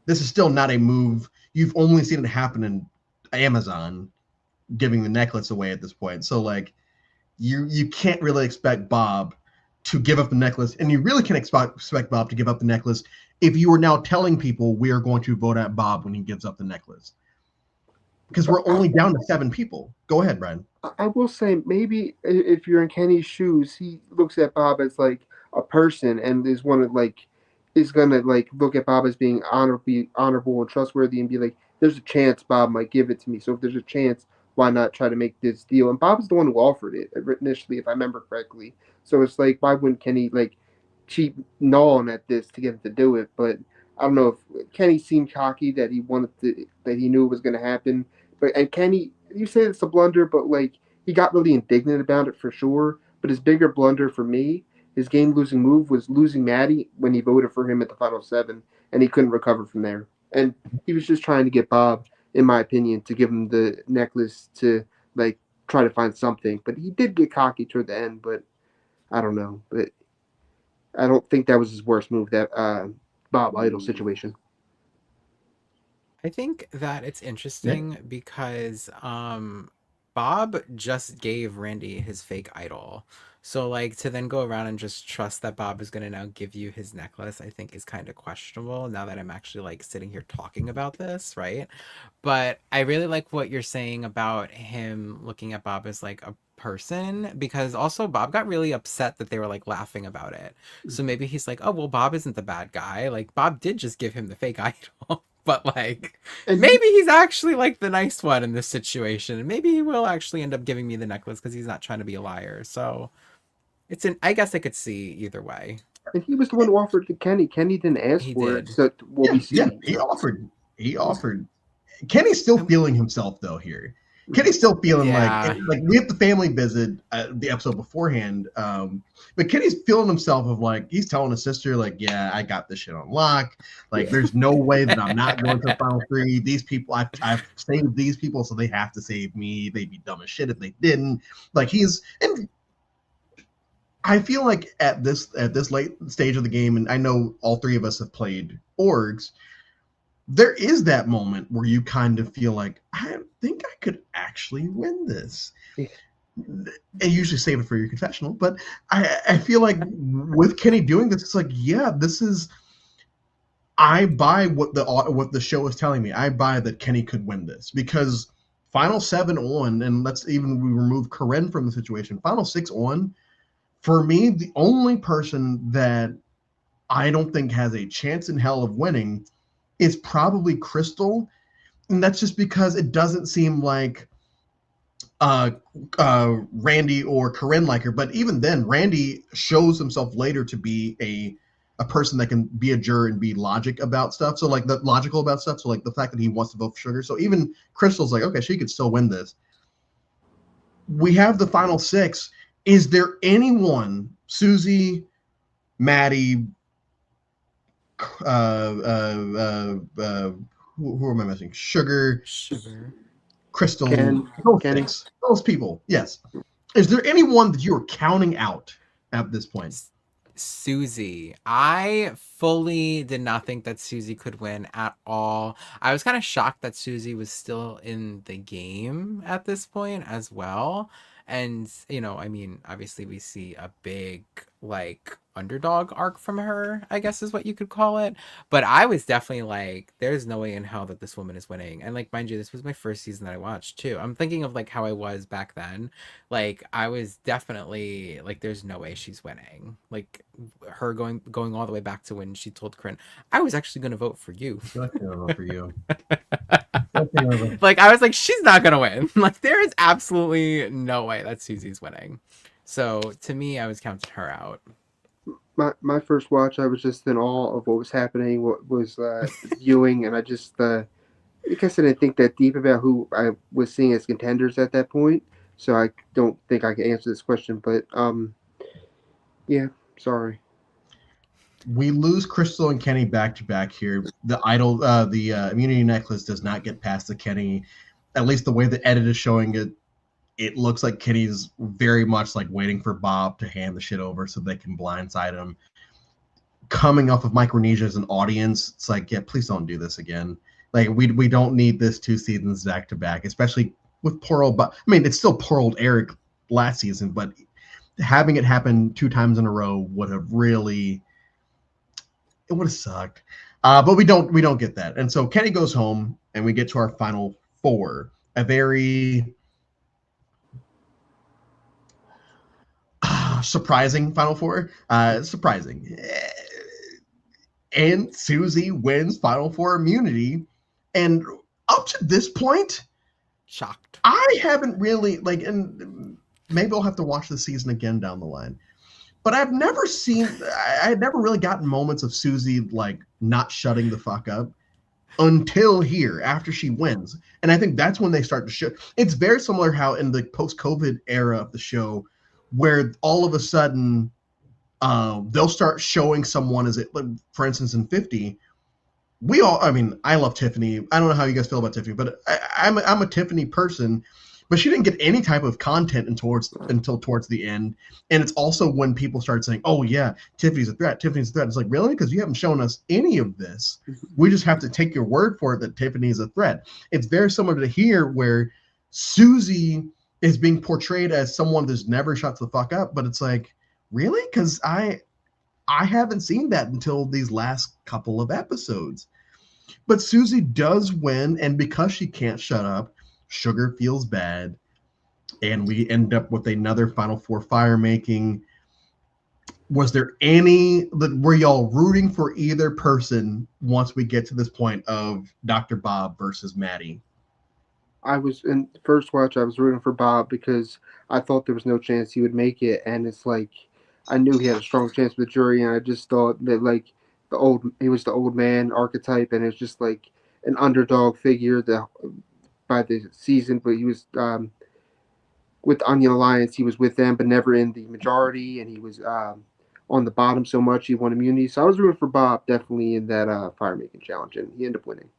This is still not a move. You've only seen it happen in Amazon, giving the necklace away at this point. So like, you can't really expect Bob to give up the necklace, and you really can't expect Bob to give up the necklace if you are now telling people we are going to vote at Bob when he gives up the necklace. Because we're only down to 7 people. Go ahead, Brian. I will say maybe if you're in Kenny's shoes, he looks at Bob as like a person and is gonna like look at Bob as being honorable and trustworthy and be like, there's a chance Bob might give it to me. So if there's a chance, why not try to make this deal? And Bob is the one who offered it initially, if I remember correctly. So it's like, why wouldn't Kenny like cheap gnawing at this to get him to do it? But I don't know if Kenny seemed cocky that he knew it was going to happen. And Kenny, you say it's a blunder, but like he got really indignant about it for sure. But his bigger blunder for me, his game-losing move, was losing Maddie when he voted for him at the final 7, and he couldn't recover from there. And he was just trying to get Bob, in my opinion, to give him the necklace to like try to find something. But he did get cocky toward the end. But I don't know. But I don't think that was his worst move. That Bob Idol situation. I think that it's interesting because Bob just gave Randy his fake idol. So like to then go around and just trust that Bob is going to now give you his necklace, I think is kind of questionable now that I'm actually like sitting here talking about this, right? But I really like what you're saying about him looking at Bob as like a person, because also Bob got really upset that they were like laughing about it. So maybe he's like, "Oh, well, Bob isn't the bad guy. Like Bob did just give him the fake idol." But like maybe he's actually like the nice one in this situation, and maybe he will actually end up giving me the necklace because he's not trying to be a liar. So I guess I could see either way. And he was the one who offered to Kenny. Kenny didn't ask for it. So he offered. Kenny's still feeling himself though here. Kenny's still feeling Yeah. like we have the family visit the episode beforehand, but Kenny's feeling himself of like he's telling his sister like, yeah, I got this shit on lock. Like, there's no way that I'm not going to the final three. These people, I've saved these people, so they have to save me. They'd be dumb as shit if they didn't. Like and I feel like at this late stage of the game, and I know all three of us have played orgs, there is that moment where you kind of feel like, I think I could actually win this. And usually save it for your confessional, but I feel like with Kenny doing this, it's like, yeah, this is. I buy what the show is telling me. I buy that Kenny could win this because Final 7 on, and let's even we remove Corinne from the situation. Final 6 on, for me, the only person that I don't think has a chance in hell of winning is probably Crystal, and that's just because it doesn't seem like Randy or Corinne like her. But even then, Randy shows himself later to be a person that can be a juror and be logical about stuff. So like the fact that he wants to vote for Sugar. So even Crystal's like, okay, she could still win this. We have the final 6. Is there anyone, Susie, Maddie, who am I missing? Sugar, Crystal, Kenny. those people. Yes. Is there anyone that you are counting out at this point? Susie. I fully did not think that Susie could win at all. I was kind of shocked that Susie was still in the game at this point as well. And, I mean, obviously we see a big, like, underdog arc from her, I guess is what you could call it. But I was definitely like, there's no way in hell that this woman is winning. And, like, mind you, this was my first season that I watched, too. I'm thinking of, like, how I was back then. Like, I was definitely, like, there's no way she's winning. Like, her going all the way back to when she told Corinne, I was actually going to vote for you. I feel like I'm gonna vote for you. Like, I was like, she's not gonna win. Like, there is absolutely no way that Susie's winning. So to me, I was counting her out. My first watch, I was just in awe of what was happening, what was viewing, and I just I guess I didn't think that deep about who I was seeing as contenders at that point. So I don't think I can answer this question, but yeah, sorry. We lose Crystal and Kenny back to back here. The immunity necklace does not get past the Kenny. At least the way the edit is showing it, it looks like Kenny's very much like waiting for Bob to hand the shit over so they can blindside him. Coming off of Micronesia as an audience, it's like, yeah, please don't do this again. Like, we don't need this 2 seasons back to back, especially with poor old Bob. I mean, it's still poor old Eric last season, but having it happen 2 times in a row would have really. It would have sucked, but we don't get that, and so Kenny goes home, and we get to our final 4. A very surprising final 4. Surprising, and Susie wins final 4 immunity, and up to this point, Shocked. I haven't really and maybe I'll have to watch the season again down the line. But I've never seen. I had never really gotten moments of Susie like not shutting the fuck up until here after she wins, and I think that's when they start to show. It's very similar how in the post-COVID era of the show, where all of a sudden they'll start showing someone as it. For instance, in 50, we all. I mean, I love Tiffany. I don't know how you guys feel about Tiffany, but I'm a Tiffany person. But she didn't get any type of content until towards the end. And it's also when people start saying, oh, yeah, Tiffany's a threat. Tiffany's a threat. It's like, really? Because you haven't shown us any of this. We just have to take your word for it that Tiffany's a threat. It's very similar to here where Susie is being portrayed as someone that's never shuts the fuck up. But it's like, really? Because I haven't seen that until these last couple of episodes. But Susie does win. And because she can't shut up, Sugar feels bad, and we end up with another Final 4 fire making. Was there were y'all rooting for either person once we get to this point of Dr. Bob versus Maddie? I was in the first watch. I was rooting for Bob because I thought there was no chance he would make it, and it's like I knew he had a strong chance with the jury, and I just thought that like he was the old man archetype, and it's just like an underdog figure. by the season, but he was with the Onion Alliance. He was with them, but never in the majority, and he was on the bottom so much he won immunity. So I was rooting for Bob definitely in that fire making challenge, and he ended up winning.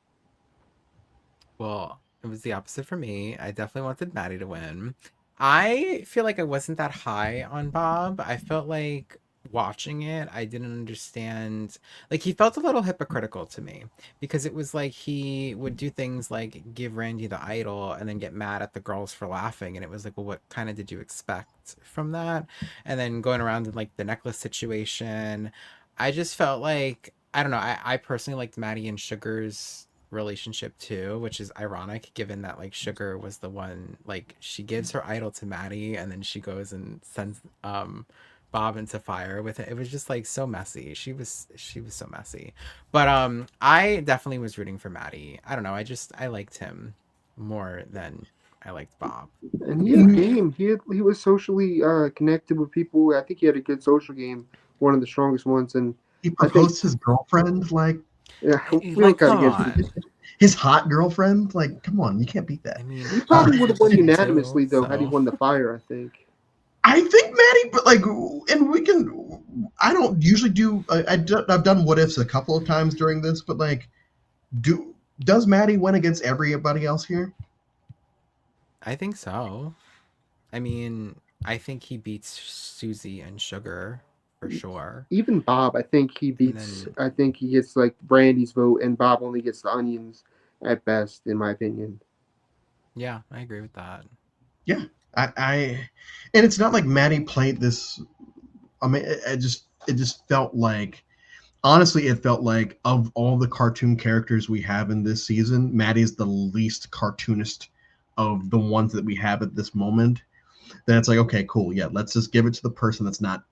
Well, it was the opposite for me. I definitely wanted Maddie to win. I feel like I wasn't that high on Bob. I felt like watching it, I didn't understand. Like, he felt a little hypocritical to me because it was like he would do things like give Randy the idol and then get mad at the girls for laughing. And it was like, well, what kind of did you expect from that? And then going around in like the necklace situation, I just felt like, I don't know. I personally liked Maddie and Sugar's relationship too, which is ironic given that like Sugar was the one, like she gives her idol to Maddie and then she goes and sends Bob into fire with it. It was just like so messy. She was so messy. But I definitely was rooting for Maddie. I don't know. I liked him more than I liked Bob. And he had game. He was socially connected with people. I think he had a good social game, one of the strongest ones. And He I think proposed to his girlfriend, like yeah, we Like, don't come gotta get. on. his hot girlfriend. Like, come on, you can't beat I that. mean, He he probably would have liked won him unanimously too, though had he so won the fire. I think. I think Maddie, but like, and we can. I don't usually do. I've done what ifs a couple of times during this, but like, does Maddie win against everybody else here? I think so. I mean, I think he beats Susie and Sugar for sure. Even Bob, I think he And beats. then I think he gets like Brandy's vote, and Bob only gets the onions at best, in my opinion. yeah, I agree with that. Yeah, I and it's not like Maddie played this. I mean, it just felt like, honestly, it felt like of all the cartoon characters we have in this season, Maddie's the least cartoonist of the ones that we have at this moment. Then it's like, okay, cool, yeah, let's just give it to the person that's not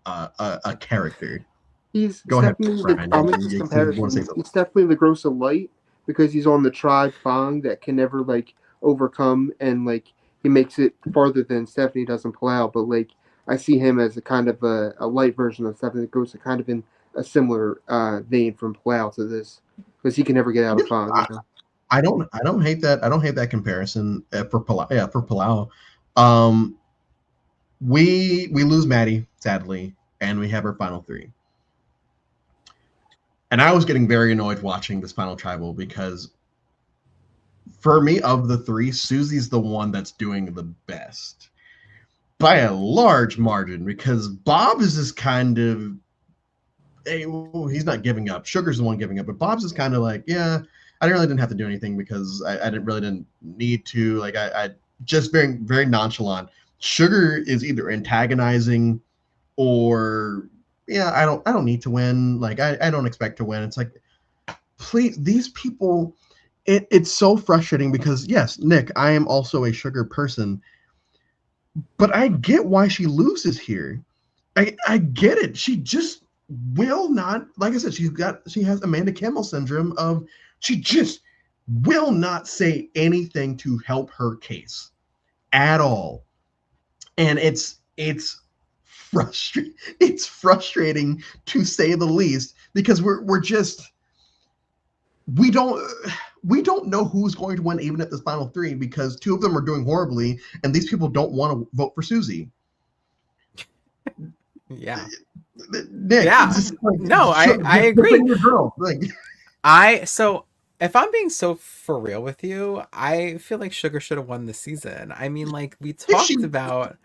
a character. He's Go ahead, definitely the. Brian. I'll make this You want to say comparison. something? He's definitely the gross of light because he's on the tribe Fang that can never like overcome, and like he makes it farther than Stephanie does in Palau. But like I see him as a kind of a light version of Stephanie that goes to kind of in a similar vein from Palau to this because he can never get out Yeah, of Fang. You know? I don't hate that. I don't hate that comparison for Palau. Yeah, for Palau. Um, we lose Maddie sadly, and we have our final three. And I was getting very annoyed watching this final tribal because for me, of the three, Susie's the one that's doing the best by a large margin because Bob is just kind of, hey, he's not giving up. Sugar's the one giving up, but Bob's is kind of like, yeah, I really didn't have to do anything because I didn't need to. Like I just very nonchalant. Sugar is either antagonizing or yeah, I don't need to win. Like I don't expect to win. It's like, please, these people, it's so frustrating because yes, Nick, I am also a Sugar person, but I get why she loses here. I get it. She just will not, like I said, she has Amanda Campbell syndrome of she just will not say anything to help her case at all. And it's frustrating to say the least because we're just we don't we don't know who's going to win even at this final three because two of them are doing horribly and these people don't want to vote for Susie. Yeah. Nick, Yeah. it's just like, No, I get agree. your girl. Like, So if I'm being so for real with you, I feel like Sugar should have won this season. I mean, like we if she talked about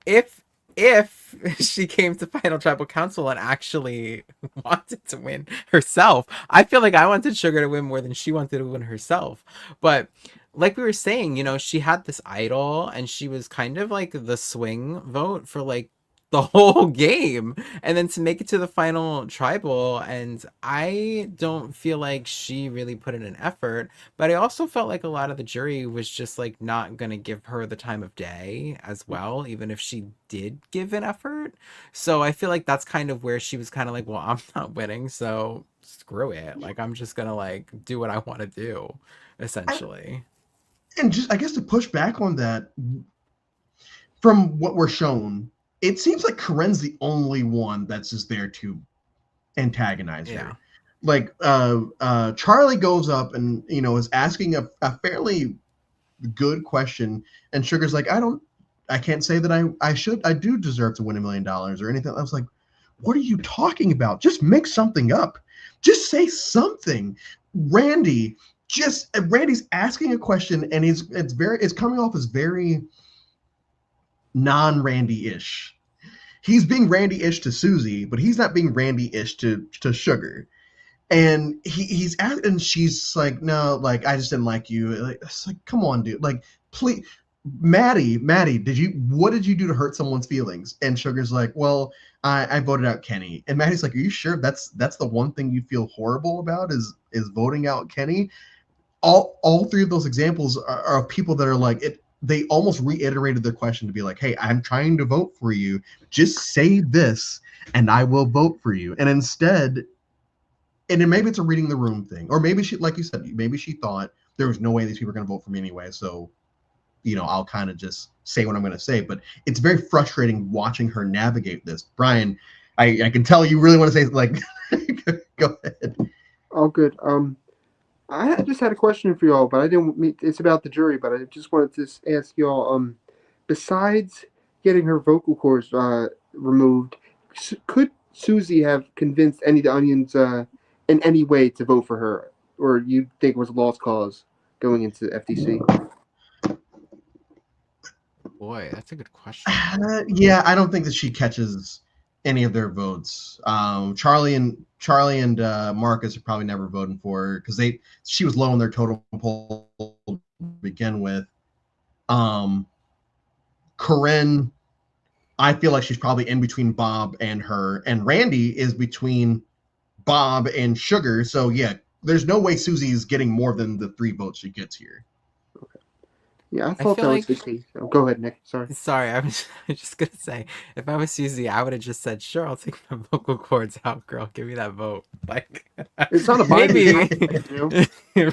if if she came to Final Tribal Council and actually wanted to win herself, I feel like I wanted Sugar to win more than she wanted to win herself. But like we were saying, she had this idol and she was kind of like the swing vote for like the whole game and then to make it to the final tribal, and I don't feel like she really put in an effort, but I also felt like a lot of the jury was just like not gonna give her the time of day as well, even if she did give an effort. So I feel like that's kind of where she was kind of like, well, I'm not winning, so screw it, like I'm just gonna like do what I want to do, I, essentially. and just I guess to push back on that, from what we're shown, it seems like Karen's the only one that's just there to antagonize Yeah. her. Like Charlie goes up and is asking a fairly good question. And Sugar's like, I can't say that I do deserve to win $1 million or anything. I was like, what are you talking about? Just make something up. Just say something. Randy's asking a question, and it's coming off as very non-Randy-ish. He's being Randy-ish to Susie, but he's not being Randy-ish to Sugar. And he's at, and she's like, no, like, I just didn't like you. Like, it's like, come on, dude. Like, please, Maddie, what did you do to hurt someone's feelings? And Sugar's like, well, I voted out Kenny. And Maddie's like, are you sure that's the one thing you feel horrible about is voting out Kenny? All three of those examples are of people that are like it. They almost reiterated their question to be like, hey, I'm trying to vote for you. Just say this, and I will vote for you. And instead, and then maybe it's a reading the room thing, or maybe she, like you said, maybe she thought there was no way these people are going to vote for me anyway. So, I'll kind of just say what I'm going to say. But it's very frustrating watching her navigate this. Brian, I can tell you really want to say, like, go ahead. Oh, good. I just had a question for y'all, but I didn't mean it's about the jury, but I just wanted to ask y'all, besides getting her vocal cords removed, could Susie have convinced any of the onions in any way to vote for her, or you think it was a lost cause going into the FTC? Boy, that's a good question. Yeah, I don't think that she catches any of their votes. Charlie and Marcus are probably never voting for her because she was low on their total poll to begin with. Corinne, I feel like she's probably in between Bob and her, and Randy is between Bob and Sugar. So yeah, there's no way Susie's getting more than the 3 votes she gets here. Yeah, I thought that was the case. Oh, go ahead, Nick. Sorry. I was just gonna say, if I was Susie, I would have just said, "Sure, I'll take my vocal cords out, girl. Give me that vote." Like, it's not a maybe,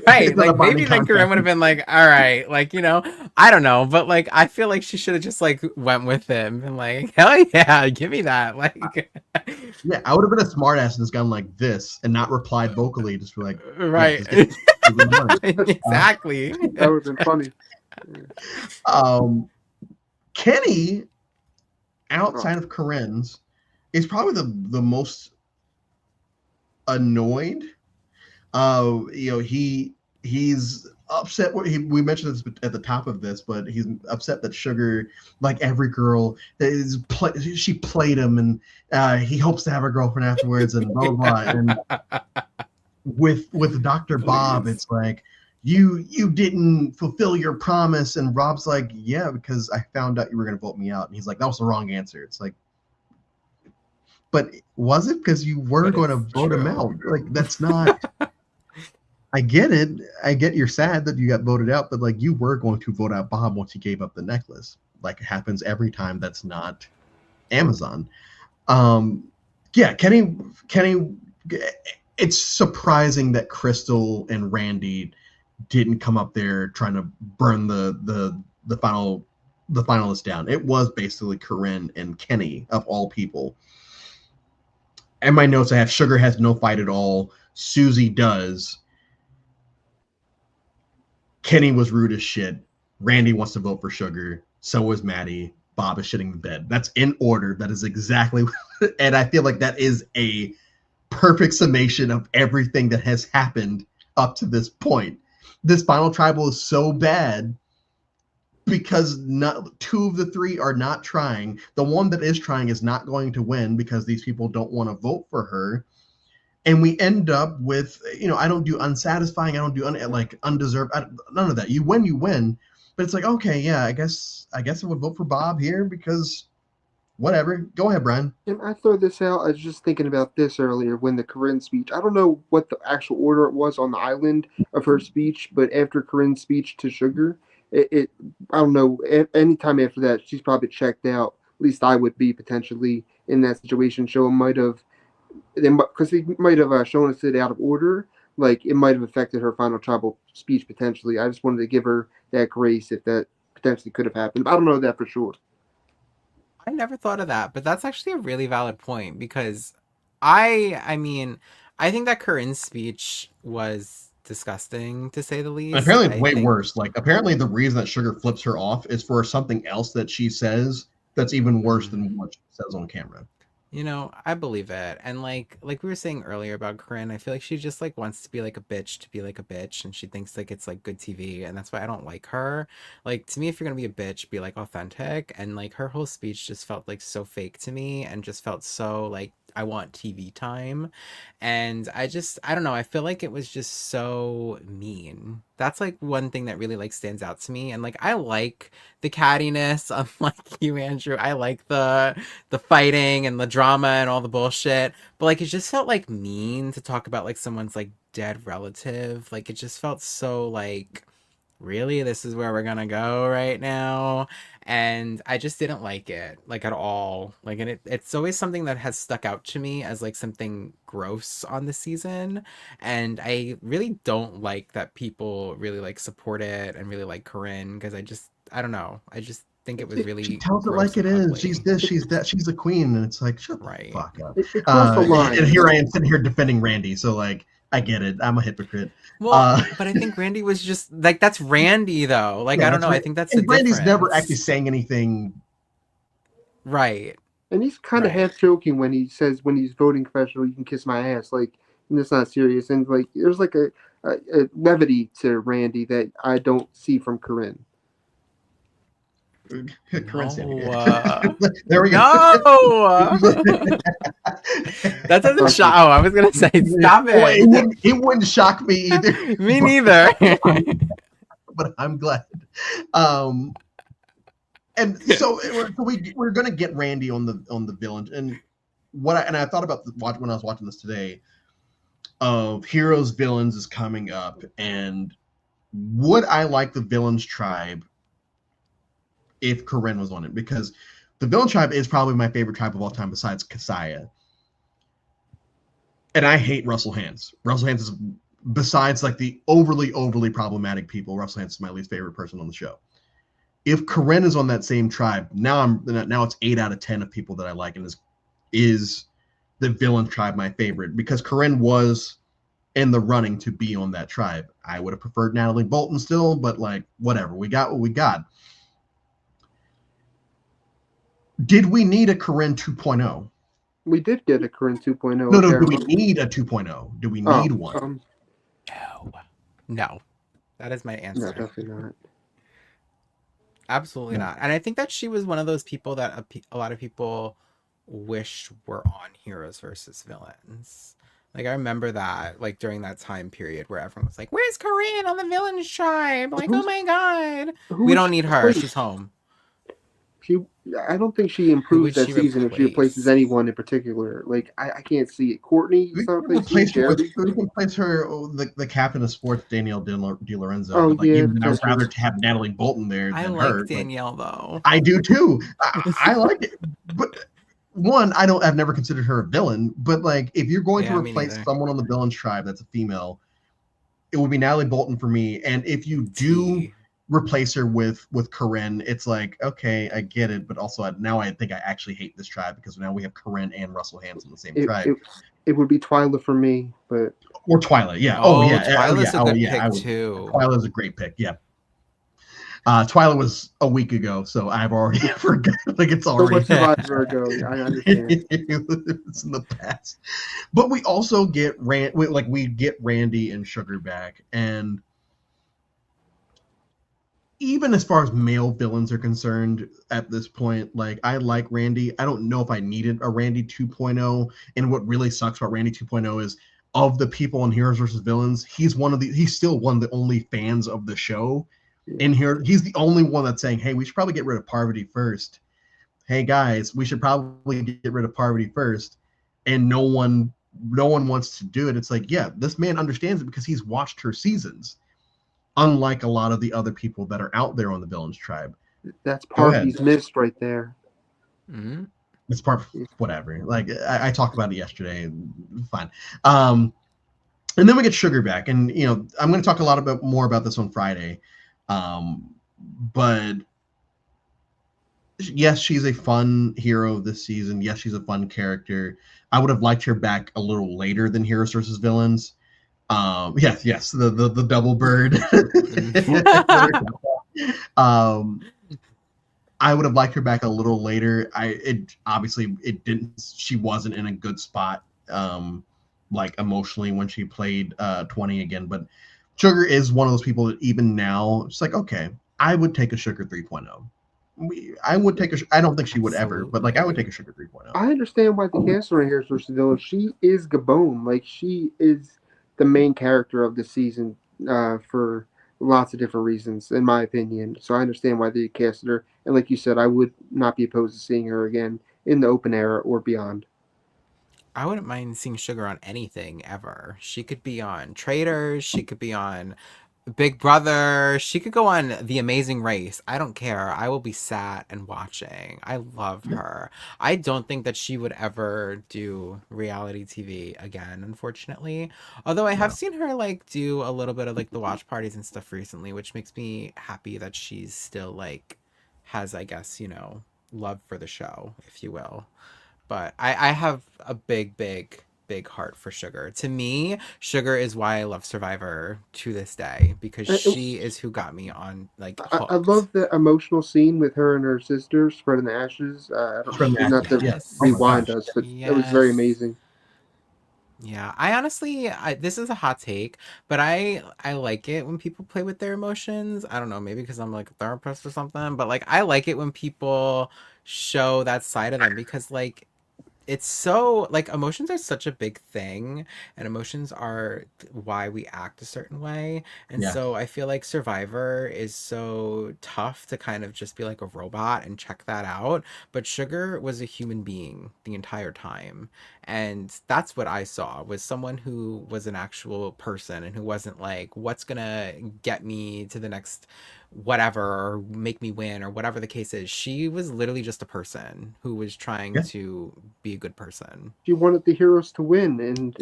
right? Like, maybe then Corinne would have been like, "All right," like, I don't know, but like, I feel like she should have just like went with it and been like, "Hell yeah, give me that!" Like, yeah, I would have been a smartass and just gone like this and not replied vocally, just be like, right, exactly. That would have been funny. Kenny, outside of Corinne's, is probably the most annoyed. He's upset. We mentioned this at the top of this, but he's upset that Sugar, like every girl, she played him, and he hopes to have a girlfriend afterwards, and blah blah blah. And with Dr. Bob, it's like, you didn't fulfill your promise. And Rob's like, yeah, because I found out you were going to vote me out. And he's like, that was the wrong answer. It's like, but was it? Because you were going to vote him out. Like, that's not, I get it. I get you're sad that you got voted out, but like, you were going to vote out Bob once he gave up the necklace. Like, it happens every time. That's not Amazon. Yeah, Kenny, it's surprising that Crystal and Randy didn't come up there trying to burn the finalists down. It was basically Corinne and Kenny, of all people. And my notes, I have Sugar has no fight at all. Susie does. Kenny was rude as shit. Randy wants to vote for Sugar. So was Maddie. Bob is shitting the bed. That's in order. That is exactly, and I feel like that is a perfect summation of everything that has happened up to this point. This final tribal is so bad because 2 of the 3 are not trying. The one that is trying is not going to win because these people don't want to vote for her. And we end up with, I don't do unsatisfying. I don't do undeserved. None of that. You win. But it's like, okay, yeah, I guess I would vote for Bob here because whatever. Go ahead, Brian. And I throw this out. I was just thinking about this earlier when the Corinne speech. I don't know what the actual order it was on the island of her speech, but after Corinne's speech to Sugar, I don't know. Anytime after that, she's probably checked out. At least I would be potentially in that situation. So it might have, because he might have shown us it out of order. Like, it might have affected her final tribal speech potentially. I just wanted to give her that grace if that potentially could have happened. But I don't know that for sure. I never thought of that, but that's actually a really valid point because I mean, I think that Corinne's speech was disgusting to say the And least. apparently I way think worse. Like apparently the reason that Sugar flips her off is for something else that she says that's even worse than what she says on camera. you know, I believe it. And like we were saying earlier about Corinne, I feel like she just like wants to be like a bitch to be like a bitch, and she thinks like it's like good TV, and that's why I don't like her. Like to me, if you're gonna be a bitch, be like authentic. And like her whole speech just felt like so fake to me, and just felt so like I want TV time. And I don't know, I feel like it was just so mean. That's like one thing that really like stands out to me. And like I like the cattiness, unlike you, Andrew. I like the fighting and the drama and all the bullshit. But like it just felt like mean to talk about like someone's like dead relative. Like it just felt so like really this is where we're gonna go right now. And I just didn't like it like at all. Like, and it's always something that has stuck out to me as like something gross on the season. And I really don't like that people really like support it and really like Corinne, because I don't know, I just think it was She really tells it gross like it and is. ugly. She's this, she's that, she's a queen, and it's like shut the Right. fuck up. It crossed the line. And here I am sitting here defending Randy. So like I get it. I'm a hypocrite. Well, but I think Randy was just like, that's Randy though. Like, Yeah, I don't know. I right. think that's And the Randy's difference. never actually saying anything. Right. And he's kind of Right. half joking when he says when he's voting professional, you can kiss my ass. Like, and it's not serious. And like, there's like a levity to Randy that I don't see from Corinne. Corinne standing. No. There we go. No. That doesn't shock. Oh, I was gonna say, stop Well, it. it wouldn't shock me either. Me neither. But I'm glad. And so we're gonna get Randy on the villain. And I thought about when I was watching this today, of heroes villains is coming up, and would I like the villains tribe if Corinne was on it? Because the villain tribe is probably my favorite tribe of all time besides Kasaya. And I hate Russell Hantz. Russell Hantz is, besides like the overly problematic people, Russell Hantz is my least favorite person on the show. If Corinne is on that same tribe, now it's 8 out of 10 of people that I like, and is the villain tribe my favorite, because Corinne was in the running to be on that tribe. I would have preferred Natalie Bolton still, but like whatever, we got what we got. Did we need a Corinne 2.0? We did get a Corinne 2.0. No, do we need a 2.0? Do we need one? No. That is my answer. No, definitely not. Absolutely not. And I think that she was one of those people that a lot of people wished were on Heroes versus Villains. Like I remember that, like during that time period where everyone was like, "Where's Corinne on the Villains tribe?" Like, oh my god, we don't need her. She's home. I don't think she improves that season if she replaces anyone in particular. Like I can't see it. Courtney, we can replace her, the captain of sports, Danielle Di Lorenzo. Oh, but like, yeah, even I would rather have Natalie Bolton there than her. Danielle though. I do too. I like it, but one, I've never considered her a villain. But like, if you're going to replace someone on the villains tribe that's a female, it would be Natalie Bolton for me. And if you do replace her with Corinne, it's like, okay, I get it, but also now I think I actually hate this tribe because now we have Corinne and Russell Hantz in the same tribe. It would be Twyla for me, but or Twyla, yeah. Twyla's a good pick too. Twyla's a great pick, yeah. Twyla was a week ago, so I've already forgot. Like it's already so much Survivor ago. I understand. It's in the past, but we also get we get Randy and Sugar back, and even as far as male villains are concerned at this point, like I like Randy. I don't know if I needed a Randy 2.0. And what really sucks about Randy 2.0 is of the people on Heroes versus Villains, he's still one of the only fans of the show. In here, he's the only one that's saying, "Hey, we should probably get rid of Parvati first. Hey guys, we should probably get rid of Parvati first." And no one wants to do it. It's like, yeah, this man understands it because he's watched her seasons. Unlike a lot of the other people that are out there on the villains tribe. That's Parvati's missed right there. Mm-hmm. It's whatever. Like I talked about it yesterday. Fine. And then we get Sugar back, and I'm going to talk a lot more about this on Friday. But yes, she's a fun hero this season. Yes, she's a fun character. I would have liked her back a little later than Heroes versus Villains. Yes, the double bird. um, I would have liked her back a little later. It obviously it didn't. She wasn't in a good spot, like emotionally when she played 20 again. But Sugar is one of those people that even now it's like, okay, I would take a Sugar 3.0. I would take a. I don't think she would ever, but like I would take Absolutely. a Sugar 3.0. I understand why the cast around here is versatile. She is Gabon. Like she is the main character of the season for lots of different reasons, in my opinion. So I understand why they casted her. And like you said, I would not be opposed to seeing her again in the open era or beyond. I wouldn't mind seeing Sugar on anything ever. She could be on Traders. She could be on Big Brother. She could go on The Amazing Race. I don't care. I will be sat and watching. I love Yeah, her. I don't think that she would ever do reality TV again, unfortunately. Although I have no, seen her like do a little bit of like the watch parties and stuff recently, which makes me happy that she's still like has, I guess, love for the show, if you will. But I have a big heart for Sugar. To me, Sugar is why I love Survivor to this day because And she is who got me on like I hooked. love the emotional scene with her and her sister spreading the ashes. I don't, from the not actors. to Yeah. Oh my rewind Yes. gosh. us, but it was very Yes. amazing. Yeah, I honestly, this is a hot take, but I like it when people play with their emotions. I don't know, maybe because I'm like a therapist or something, but like I like it when people show that side of them because like it's so like emotions are such a big thing and emotions are why we act a certain way, and Yeah. so I feel like Survivor is so tough to kind of just be like a robot and check that out, but Sugar was a human being the entire time, and that's what I saw was someone who was an actual person and who wasn't like what's gonna get me to the next whatever or make me win or whatever the case is. She was literally just a person who was trying Yeah. to be a good person. She wanted the heroes to win, and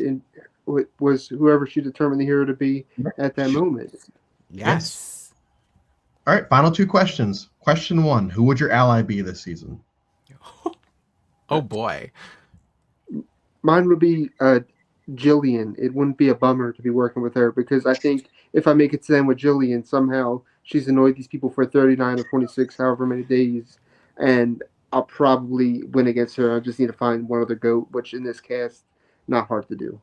it was whoever she determined the hero to be Yeah. at that moment. Yes. Yes. All right. Final two questions. Question one: who would your ally be this season? Oh boy. Mine would be Jillian. It wouldn't be a bummer to be working with her because I think if I make it to the end with Jillian, somehow she's annoyed these people for 39 or 26, however many days, and I'll probably win against her. I just need to find one other goat, which in this cast, not hard to do.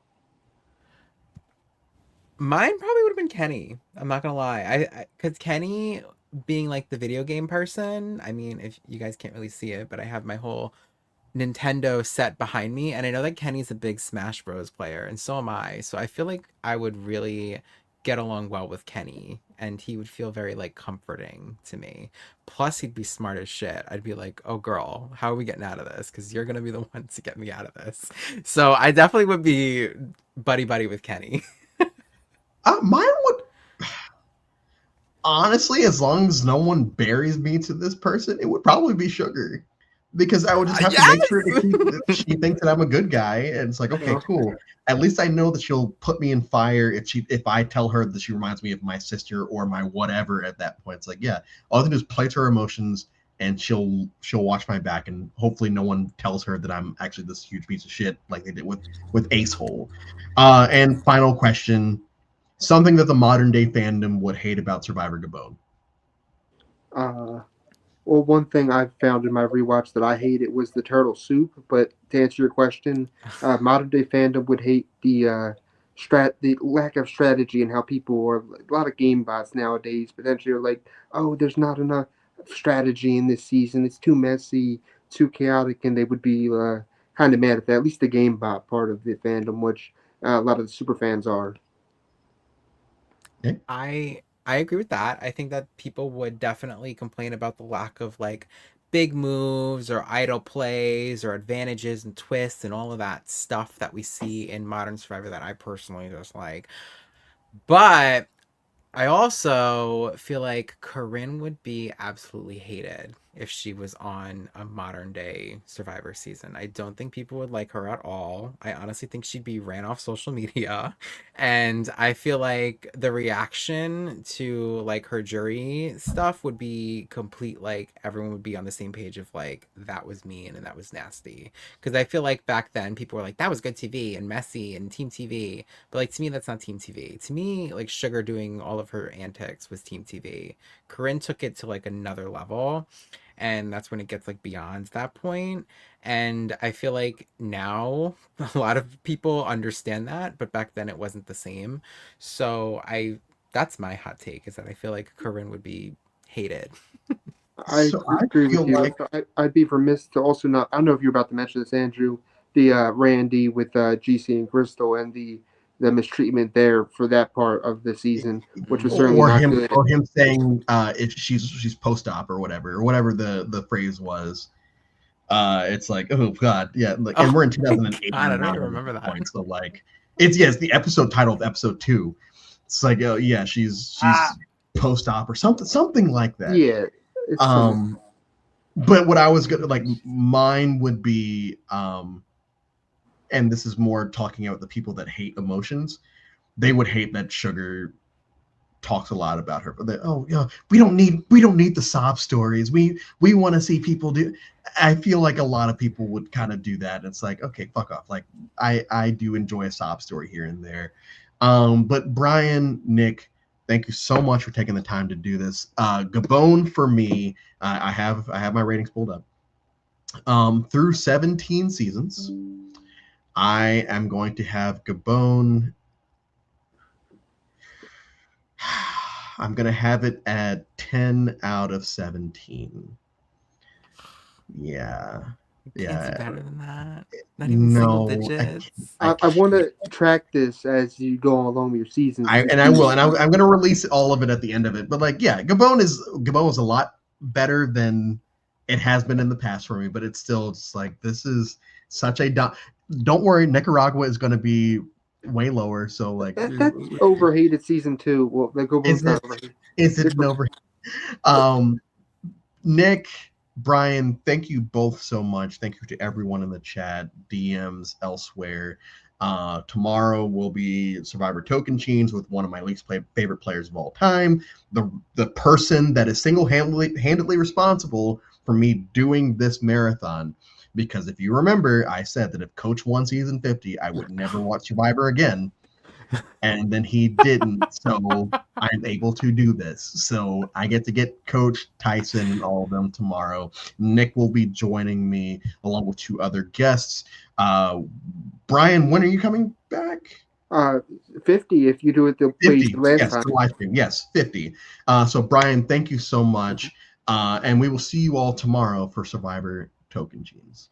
Mine probably would have been Kenny. I'm not gonna lie. Because Kenny being like the video game person, I mean, if you guys can't really see it, but I have my whole Nintendo set behind me, and I know that Kenny's a big Smash Bros player, and so am I. So I feel like I would really get along well with Kenny, and he would feel very like comforting to me. Plus, he'd be smart as shit. I'd be like, "Oh, girl, how are we getting out of this? Because you're gonna be the one to get me out of this." So I definitely would be buddy buddy with Kenny. Mine would honestly, as long as no one buries me to this person, it would probably be Sugar. Because I would just have to make sure Yes. that she thinks that I'm a good guy, and it's like, okay, No, cool. At least I know that she'll put me in fire if I tell her that she reminds me of my sister or my whatever. At that point, it's like, yeah, all I have to do is play to her emotions, and she'll watch my back, and hopefully, no one tells her that I'm actually this huge piece of shit like they did with Ace Hole. And final question: something that the modern day fandom would hate about Survivor Gabon. uh, well, one thing I found in my rewatch that I hated was the turtle soup. But to answer your question, modern day fandom would hate the lack of strategy and how people are a lot of game bots nowadays. Potentially are like, oh, there's not enough strategy in this season. It's too messy, too chaotic, and they would be kind of mad at that. At least the game bot part of the fandom, which a lot of the super fans are. Okay? I agree with that. I think that people would definitely complain about the lack of like big moves or idle plays or advantages and twists and all of that stuff that we see in Modern Survivor that I personally just like. But I also feel like Corinne would be absolutely hated if she was on a modern day Survivor season. I don't think people would like her at all. I honestly think she'd be ran off social media. And I feel like the reaction to like her jury stuff would be complete, like everyone would be on the same page of like that was mean and that was nasty. Because I feel like back then people were like, that was good TV and messy and team TV. But like to me, that's not team TV. To me, like Sugar doing all of her antics was team TV. Corinne took it to like another level, and that's when it gets like beyond that point. And I feel like now a lot of people understand that, but back then it wasn't the same. So I that's my hot take, is that I feel like Corinne would be hated. I So I agree with feel you. like I'd be remiss to also not. I don't know if you're about to mention this, Andrew. The Randy with GC and Crystal and the mistreatment there for that part of the season, which was certainly not good. or him saying if she's post-op or whatever the phrase was. It's like, oh god, yeah, like, and Oh we're in my 2008 God, I don't now even at remember this that. point. So like, it's the episode title of episode 2. It's like, oh yeah, she's post-op or something like that. Yeah, it's But what I was gonna like, mine would be, and this is more talking about the people that hate emotions. They would hate that Sugar talks a lot about her, but oh yeah, we don't need the sob stories. We want to see people do. I feel like a lot of people would kind of do that. It's like, okay, fuck off. Like I do enjoy a sob story here and there. But Brian, Nick, thank you so much for taking the time to do this. Gabon for me, I have my ratings pulled up. Through 17 seasons, I am going to have Gabon. I'm going to have it at 10 out of 17. Yeah. You can't do Yeah. better than that. Not even single No, digits. I want to track this as you go along with your seasons. I will, and I'm going to release all of it at the end of it. But like, yeah, Gabon is a lot better than it has been in the past for me. But it's still just like, this is such a don't worry, Nicaragua is going to be way lower. So like, That's overhated season 2. Well, the Gabon's not overhated. Is it an over? Nick, Brian, thank you both so much. Thank you to everyone in the chat, DMs, elsewhere. Tomorrow will be Survivor Token Chains with one of my least favorite players of all time, the person that is single-handedly responsible for me doing this marathon. Because if you remember, I said that if Coach won season 50, I would never watch Survivor again. And then he didn't, so I'm able to do this. So I get to get Coach Tyson and all of them tomorrow. Nick will be joining me along with 2 other guests. Brian, when are you coming back? 50 if you do it the 50, last yes, time. the live stream, yes, 50. So Brian, thank you so much. And we will see you all tomorrow for Survivor Token Chains.